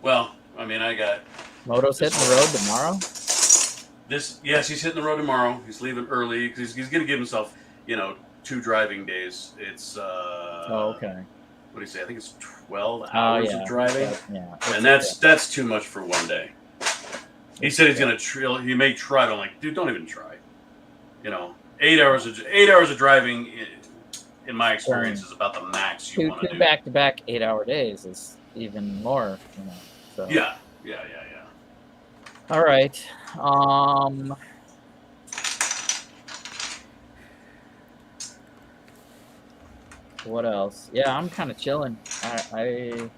Well, I mean, I got Moto's hitting the road tomorrow. this. Yes, he's hitting the road tomorrow. He's leaving early because he's going to give himself, 2 driving days. It's Oh, okay. what do you say? I think it's 12 hours of driving, Yeah. and that's too much for one day. He said he's going to he may try, but I'm like, dude, don't even try. 8 hours of driving, in my experience, is about the max you want to do. Two back-to-back 8-hour days is even more. So. Yeah. All right. What else? Yeah, I'm kind of chilling. I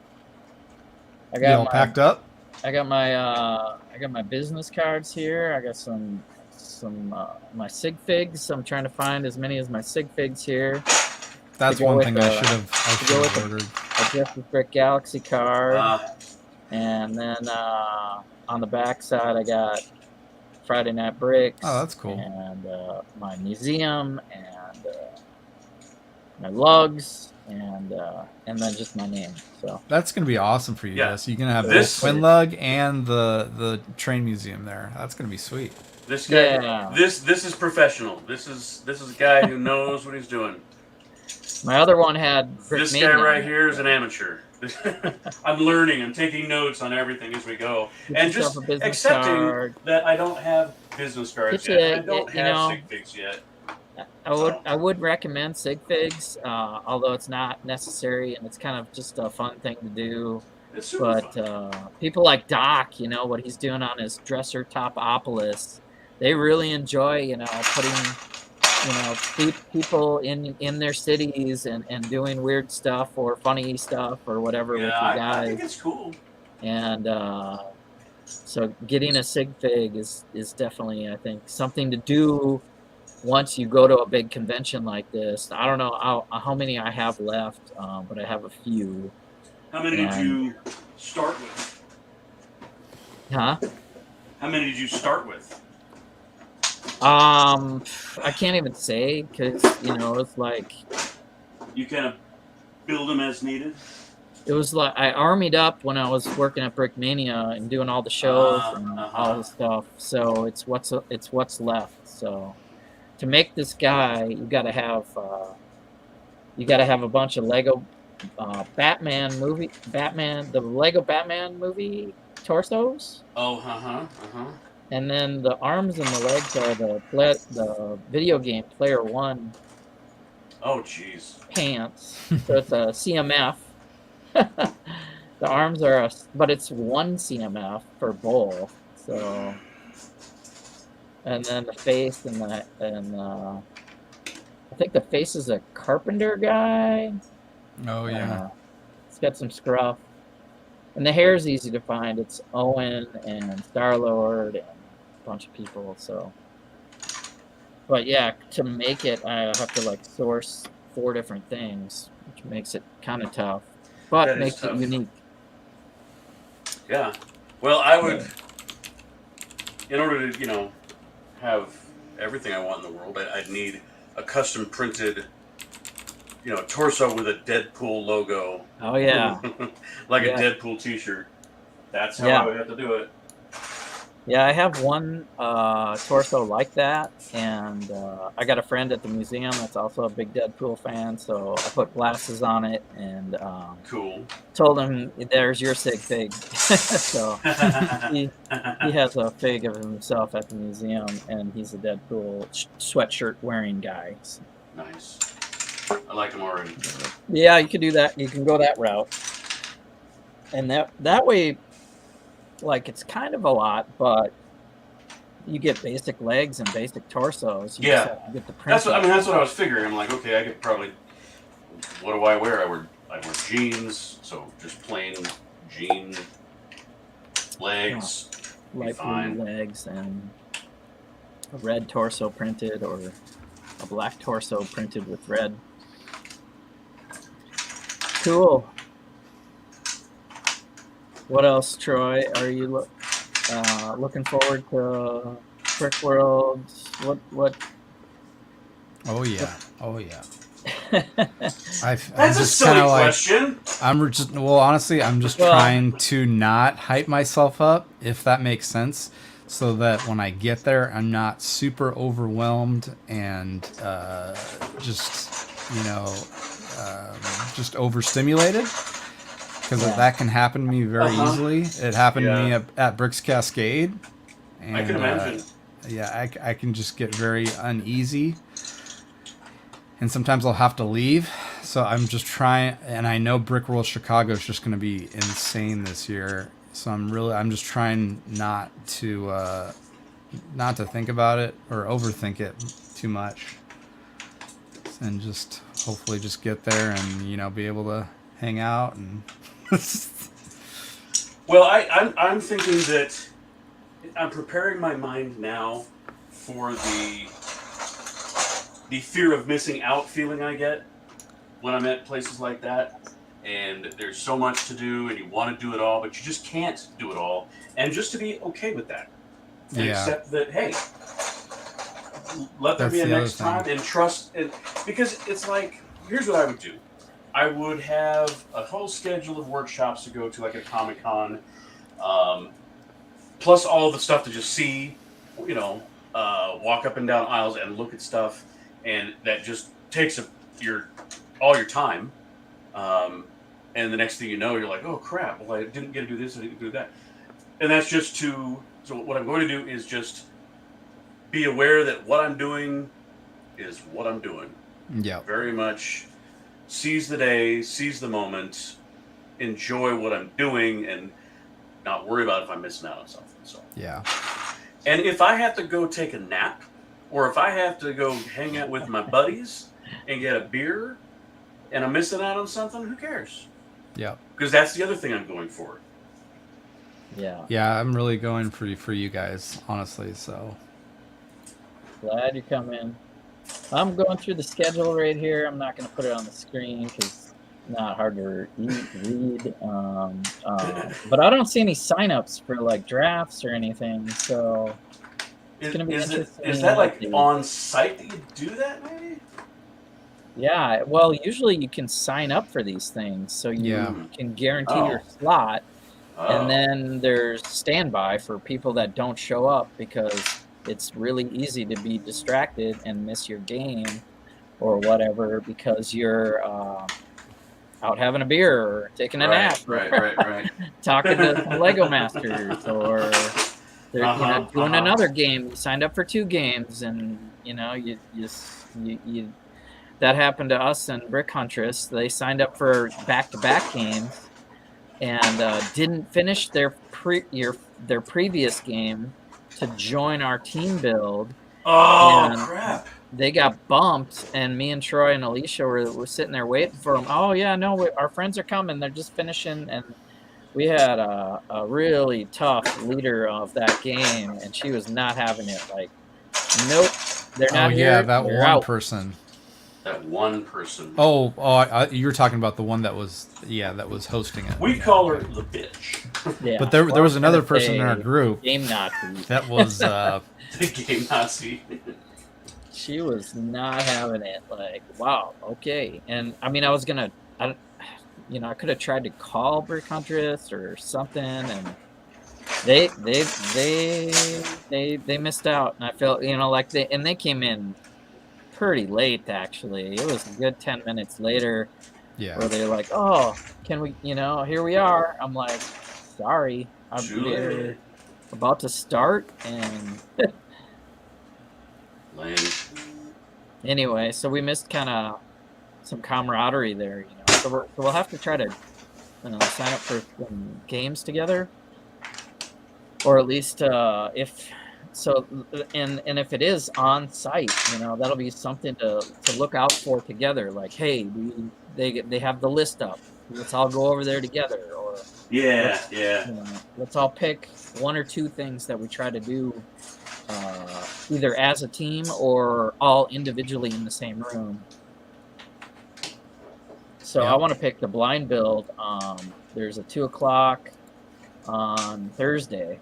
You all packed up? I got my business cards here. I got some my sig figs. I'm trying to find as many as my sig figs here. That's one thing I should have ordered. A Justice Brick Galaxy card, and then on the back side I got Friday Night Bricks. Oh, that's cool. And my museum and my lugs and then just my name. So that's gonna be awesome for you guys. So you're gonna have this the twin lug and the train museum there. That's gonna be sweet. This guy, this is professional. This is a guy who knows what he's doing. My other one had this guy right here is an amateur. I'm learning. I'm taking notes on everything as we go, and just accepting that I don't have business cards yet. I don't have sig figs yet. I would recommend sig figs, although it's not necessary and it's kind of just a fun thing to do. It's super fun. People like Doc, what he's doing on his dresser Topopolis, they really enjoy, putting, people in their cities and doing weird stuff or funny stuff or whatever with you guys. I think it's cool. And so getting a sig fig is definitely, I think, something to do once you go to a big convention like this. I don't know how many I have left, but I have a few. How many did you start with? Huh? How many did you start with? I can't even say because it's like you kind of build them as needed. It was like I armied up when I was working at Brickmania and doing all the shows and all the stuff. So it's what's left. So to make this guy, you got to have a bunch of Lego the Lego Batman movie torsos. Oh, And then the arms and the legs are the video game Player One. Oh, jeez. Pants. So it's a CMF. The arms are but it's one CMF for both. So, and then the face and I think the face is a carpenter guy. Oh yeah. It's got some scruff. And the hair is easy to find. It's Owen and Star-Lord and a bunch of people. So, but yeah, to make it, I have to source 4 different things, which makes it kind of tough, but makes it unique. Yeah. Well, I would, in order to have everything I want in the world, I'd need a custom printed, torso with a Deadpool logo. Oh yeah. Like a Deadpool T-shirt. That's how I would have to do it. Yeah, I have one torso like that, and I got a friend at the museum that's also a big Deadpool fan, so I put glasses on it and cool. Told him, "There's your sig fig." So he has a fig of himself at the museum, and he's a Deadpool sweatshirt wearing guy. So. Nice. I like him already. Yeah, you can do that. You can go that route, and that way. It's kind of a lot, but you get basic legs and basic torsos. You just have to get the print. That's what I was figuring. I'm like, okay, I could probably. What do I wear? I wear jeans, so just plain jean legs. Light blue legs and a red torso printed or a black torso printed with red. Cool. What else, Troy? Are you looking forward to BrickWorld? What? Oh yeah. Oh yeah. That's I'm a just silly kind of like question. I'm just well, honestly, I'm just Well- trying to not hype myself up, if that makes sense, so that when I get there, I'm not super overwhelmed and just just overstimulated. Because Yeah. that can happen to me very easily. It happened to me at Bricks Cascade. And, I can imagine. I can just get very uneasy. And sometimes I'll have to leave. So I'm just trying, and I know BrickWorld Chicago is just going to be insane this year. So I'm just trying not to think about it or overthink it too much, and just hopefully just get there and be able to hang out and. Well, I'm thinking that I'm preparing my mind now for the fear of missing out feeling I get when I'm at places like that. And there's so much to do, and you want to do it all, but you just can't do it all. And just to be okay with that, and accept that, hey, let there be a next time, and trust. And because it's like, here's what I would do. I would have a whole schedule of workshops to go to, like a Comic-Con, plus all the stuff to just see, walk up and down aisles and look at stuff, and that just takes all your time. And the next thing you know, you're like, oh crap, well, I didn't get to do this, I didn't do that. And that's just so what I'm going to do is just be aware that what I'm doing is what I'm doing. Yeah. Very much seize the day, seize the moment, enjoy what I'm doing, and not worry about if I'm missing out on something. So yeah. And if I have to go take a nap, or if I have to go hang out with my buddies and get a beer, and I'm missing out on something, who cares? Yeah. Because that's the other thing I'm going for. Yeah. Yeah, I'm really going for you guys, honestly. So Glad you come in. I'm going through the schedule right here. I'm not going to put it on the screen because it's not hard to read. But I don't see any signups for like drafts or anything. So it's going to be interesting. Is that like on site that you do that, maybe? Yeah. Well, usually you can sign up for these things, so you can guarantee your slot. And then there's standby for people that don't show up because it's really easy to be distracted and miss your game or whatever because you're out having a beer or taking a nap right. talking to some Lego Masters or they're doing another game. You signed up for 2 games and you that happened to us and Brick Huntress. They signed up for back-to-back games and didn't finish their previous game to join our team build. Oh, crap. They got bumped, and me and Troy and Alicia were sitting there waiting for them. Oh, yeah, no, our friends are coming. They're just finishing. And we had a really tough leader of that game, and she was not having it. Like, nope, they're not here. Yeah, that They're one out. person. That one person. Oh, you were talking about the one that was hosting it. We call her the bitch. Yeah. But there was another person in our group. Game Nazi. That was the Game Nazi. She was not having it. Like, wow, okay. And I mean, I could have tried to call Brick Huntress or something, and they missed out. And I felt, like they came in pretty late, actually. It was a good 10 minutes later. Yeah. Where they're like, oh, can we, here we are. I'm like, sorry, I'm about to start, and anyway, so we missed kind of some camaraderie there, So we'll have to try to, sign up for some games together, or at least if it is on site, that'll be something to look out for together. Like, hey, they have the list up. Let's all go over there together, or let's all pick 1 or 2 things that we try to do, either as a team or all individually in the same room. So I want to pick the blind build. There's a 2 o'clock on Thursday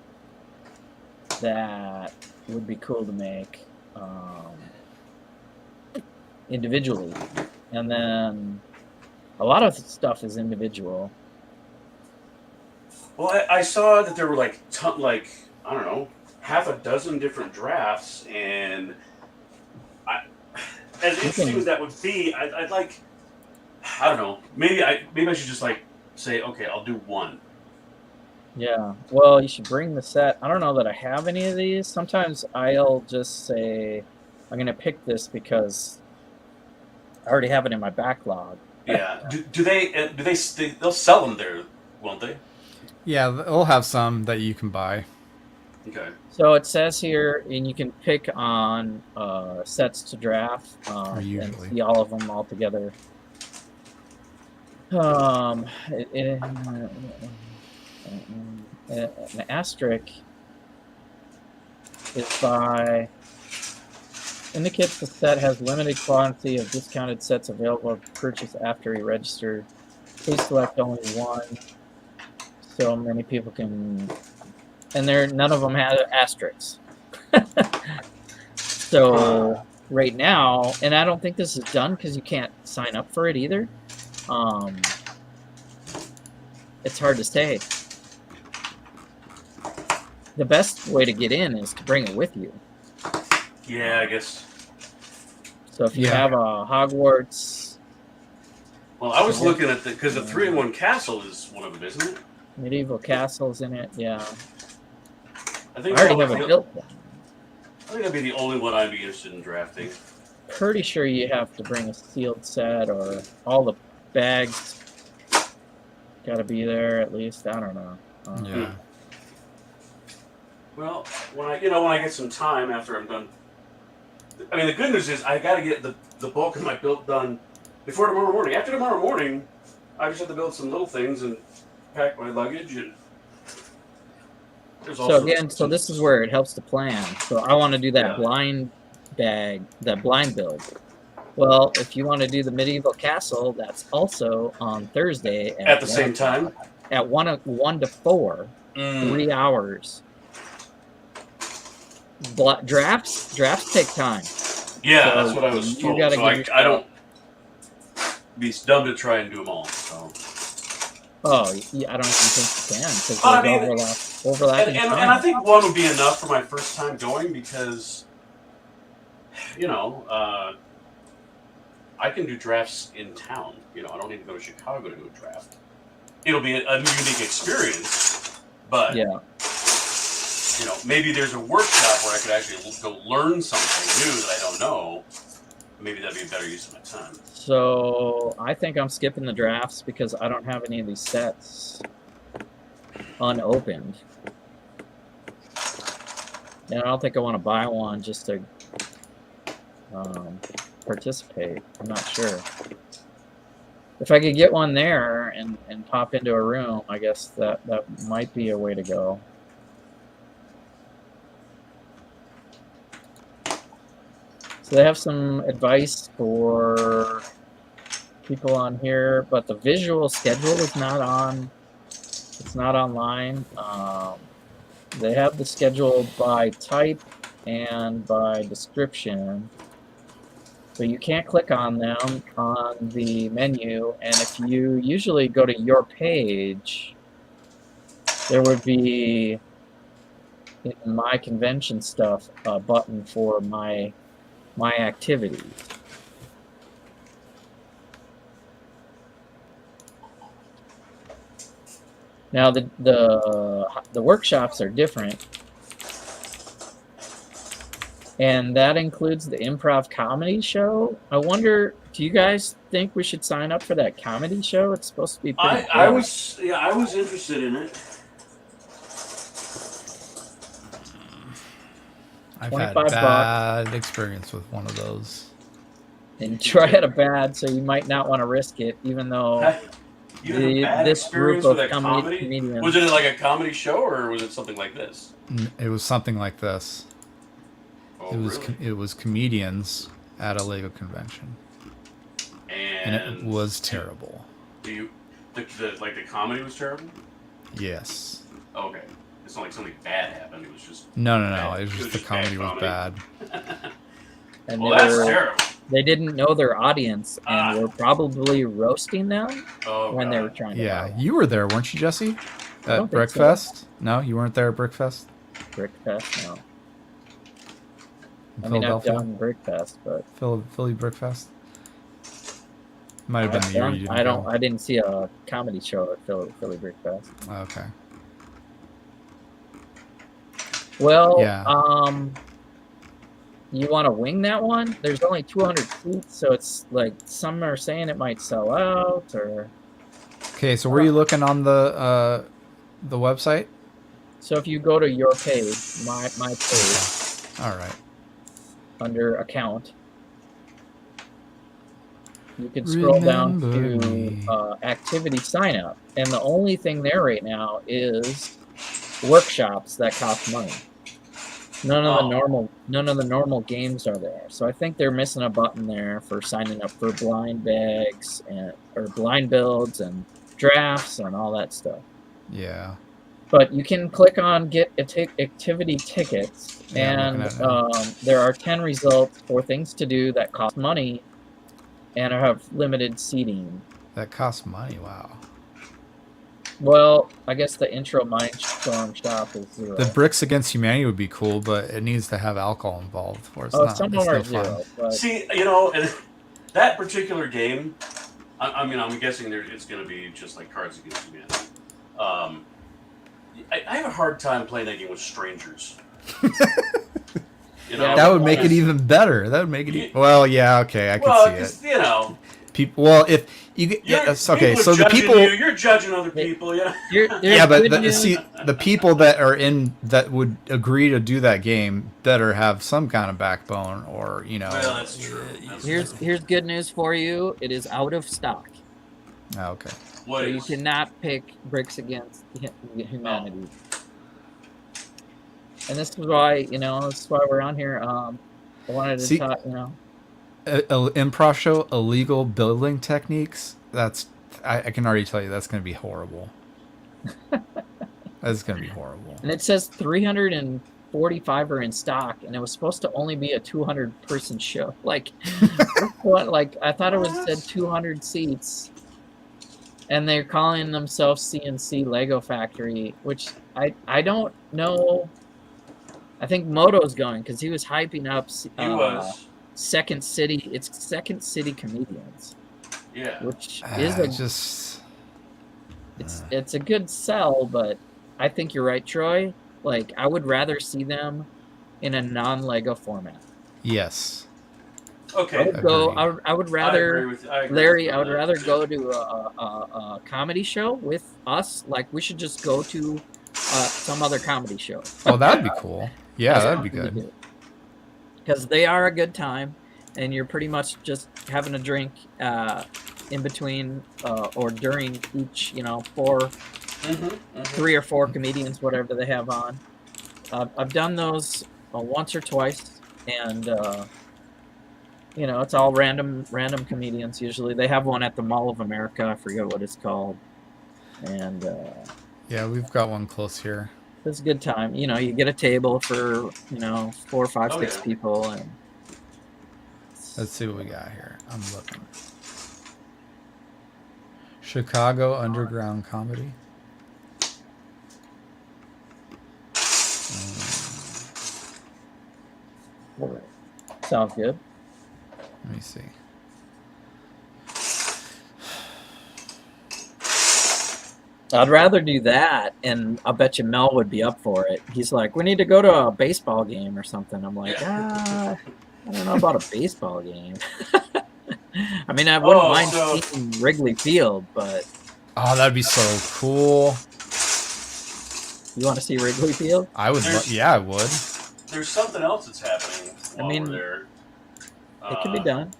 that would be cool to make individually, and then a lot of stuff is individual. Well, I saw that there were like I don't know, half a dozen different drafts, and as interesting as that would be, I'd like, I don't know, maybe I should just like say, okay, I'll do one. Yeah, well, you should bring the set. I don't know that I have any of these. Sometimes I'll just say, I'm going to pick this because I already have it in my backlog. Yeah. They'll sell them there, won't they? Yeah, they'll have some that you can buy. Okay. So it says here, and you can pick on sets to draft and see all of them all together. An asterisk is by indicates the set has limited quantity of discounted sets available to purchase after you register. Please select only one so many people can, and none of them have asterisks. So right now, and I don't think this is done because you can't sign up for it either. It's hard to say. The best way to get in is to bring it with you. Yeah, I guess. So if you have a Hogwarts... Well, I was looking at because the 3-in-1 Castle is one of them, isn't it? Medieval Castle's in it, yeah. I think I already have it built. I think that'd be the only one I'd be interested in drafting. Pretty sure you have to bring a sealed set, or all the bags got to be there at least. I don't know. Yeah. Well, when I get some time after I'm done. I mean, the good news is I got to get the bulk of my build done before tomorrow morning. After tomorrow morning, I just have to build some little things and pack my luggage and. So again, so this is where it helps to plan. So I want to do that blind bag, that blind build. Well, if you want to do the medieval castle, that's also on Thursday at the same time at 1 to 4, 3 hours. Drafts take time. Yeah, so that's what I was told. So I don't be dumb to try and do them all. So. Oh, yeah, I don't even think you can because overlapping. And I think one would be enough for my first time going because, I can do drafts in town. I don't need to go to Chicago to do a draft. It'll be a unique experience, but maybe there's a workshop where I could actually go learn something new that I don't know. Maybe that'd be a better use of my time. So I think I'm skipping the drafts because I don't have any of these sets unopened. And I don't think I want to buy one just to participate. I'm not sure. If I could get one there and pop into a room, I guess that might be a way to go. So they have some advice for people on here, but the visual schedule is not on. It's not online. They have the schedule by type and by description, but you can't click on them on the menu. And if you usually go to your page, there would be in my convention stuff a button for my activities. Now the workshops are different, and that includes the improv comedy show. I wonder, do you guys think we should sign up for that comedy show? It's supposed to be pretty cool. I was interested in it. I've had bad experience with one of those. And Troy had a bad, so you might not want to risk it, even though this group of comedians. Was it like a comedy show, or was it something like this? It was something like this. Oh, it was comedians at a LEGO convention. And and it was terrible. The comedy was terrible. Yes. Okay, it's not like something bad happened. It was just No. bad. It was just the comedy was bad. And Well, that's terrible. They didn't know their audience and were probably roasting them when they were trying to. Yeah, you were there, weren't you, Jesse? At BrickFest? So. No, you weren't there at BrickFest. BrickFest, no. In Philadelphia? I've done BrickFest, but Philly BrickFest. Might have been the year you didn't go. I didn't see a comedy show at Philly BrickFest. Okay. Well, yeah. You want to wing that one? There's only 200 seats, so it's like some are saying it might sell out. Or okay, so were you looking on the website? So if you go to your page, my page, all right, under account, you can scroll down to activity sign up, and the only thing there right now is workshops that cost money. None of the normal games are there. So I think they're missing a button there for signing up for blind bags or blind builds and drafts and all that stuff. Yeah. But you can click on get activity tickets, and there are 10 results for things to do that cost money and have limited seating. That costs money, wow. Well, I guess the intro Mindstorm shop is 0. The Bricks Against Humanity would be cool, but it needs to have alcohol involved. Some are 0. But... See, that particular game, I'm guessing it's going to be just like Cards Against Humanity. I have a hard time playing that game with strangers. That would make it even better. That would make it. Well, yeah, okay, I can see it. People. Well, if you get okay, so the people you're judging other people, yeah, but the people that are in that would agree to do that game better have some kind of backbone, or Well, that's true. Here's good news for you. It is out of stock. Oh, okay. So you cannot pick Bricks Against Humanity. And this is why, we're on here. I wanted to talk, Improv show, illegal building techniques. I can already tell you that's going to be horrible. That's going to be horrible. And it says 345 are in stock, and it was supposed to only be a 200-person show. Like, I thought it said 200 seats. And they're calling themselves CNC Lego Factory, which I don't know. I think Moto's going because he was hyping up. He was. Second City. It's Second City Comedians. Yeah. Which is it's a good sell, but I think you're right, Troy. Like, I would rather see them in a non-Lego format. Yes. Okay. I would rather, Larry. I would rather go to a comedy show with us. Like, we should just go to some other comedy show. Oh, that'd be cool. Yeah, that'd be good. Because they are a good time, and you're pretty much just having a drink in between or during each, 3 or 4 comedians, whatever they have on. I've done those once or twice, and. It's all random comedians usually. They have one at the Mall of America. I forget what it's called. And yeah, we've got one close here. It's a good time. You get a table for 4, 5, 6 people, and let's see what we got here. I'm looking. Chicago Underground Comedy. Sounds good. Let me see. I'd rather do that, and I bet you Mel would be up for it. He's like, we need to go to a baseball game or something. I'm like, I don't know about a baseball game. I mean, I wouldn't mind seeing Wrigley Field, but... Oh, that'd be so cool. You want to see Wrigley Field? I would. Yeah, I would. There's something else that's happening while we're there. It can be done.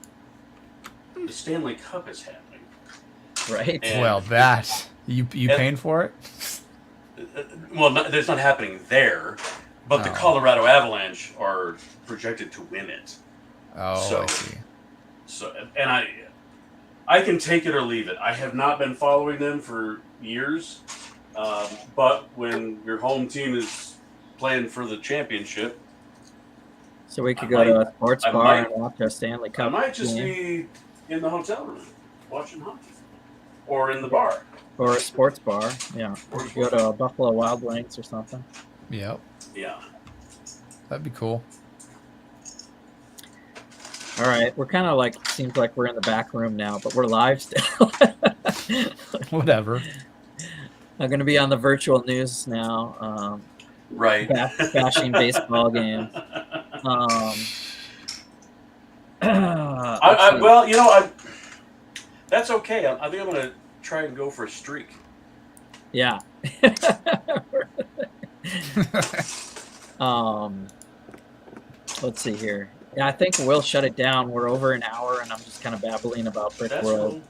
The Stanley Cup is happening. Right. And well, that... You paying for it? Well, it's not happening there, but the Colorado Avalanche are projected to win it. Oh, I see. So, and I can take it or leave it. I have not been following them for years, but when your home team is playing for the championship, So we could I go to might- a sports I bar might- and watch a Stanley I Cup might just game, be in the hotel room watching hockey, or in the bar. or a sports bar. Yeah, Or a we could go to a Buffalo Wild Wings or something. Yep, Yeah. that'd be cool. All right, we're kind of like, seems like we're in the back room now, but we're live still. Whatever. I'm going to be on the virtual news now, Right. bashing baseball games. Well, that's okay. I think I'm going to try and go for a streak. Yeah. Let's see here. Yeah, I think we'll shut it down. We're over an hour, and I'm just kind of babbling about That's BrickWorld. cool.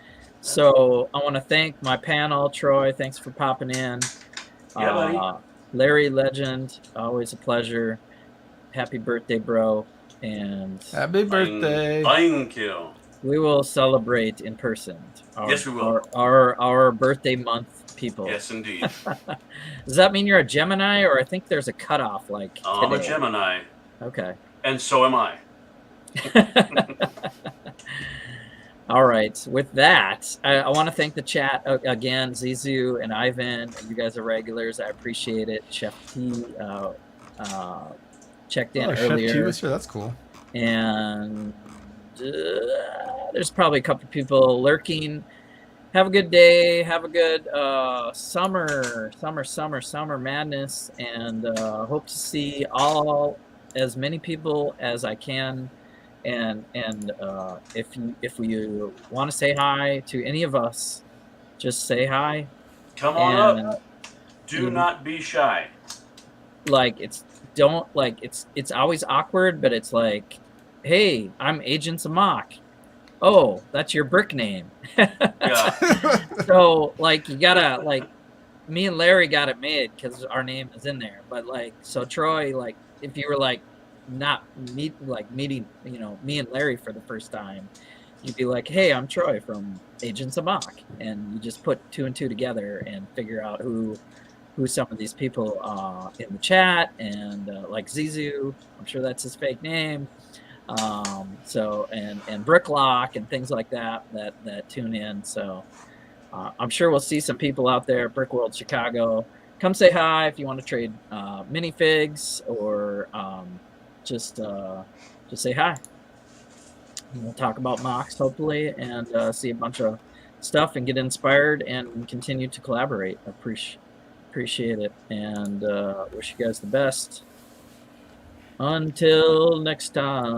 So I want to thank my panel, Troy. Thanks for popping in. Yeah, buddy. Larry Legend, always a pleasure. Happy birthday, bro. And Happy birthday. Thank you. we will celebrate in person. Yes, we will. Our birthday month people. Yes, indeed. Does that mean you're a Gemini, or I think there's a cutoff like I'm a today? Gemini, Okay. and so am I. All right. With that, I want to thank the chat again, Zizu and Ivan. You guys are regulars. I appreciate it. Chef T checked in Chef earlier. T was here. That's cool. And there's probably a couple people lurking. Have a good day. Have a good summer madness, and hope to see as many people as I can. And if you want to say hi to any of us, just say hi. Come on up. Do not be shy. It's always awkward, but it's like, hey, I'm Agents of Mock. Oh, that's your brick name. Yeah. So you gotta me and Larry got it made because our name is in there. But so Troy, if you were not meeting me and Larry for the first time, you'd be like, hey, I'm Troy from Agents of Mock, and you just put two and two together and figure out who some of these people in the chat, and like Zizu, I'm sure that's his fake name. And Bricklock and things like that tune in. So I'm sure we'll see some people out there at BrickWorld Chicago. Come say hi if you want to trade minifigs, or just say hi. And we'll talk about MOCs hopefully, and see a bunch of stuff and get inspired and continue to collaborate. Appreciate it, and wish you guys the best. Until next time.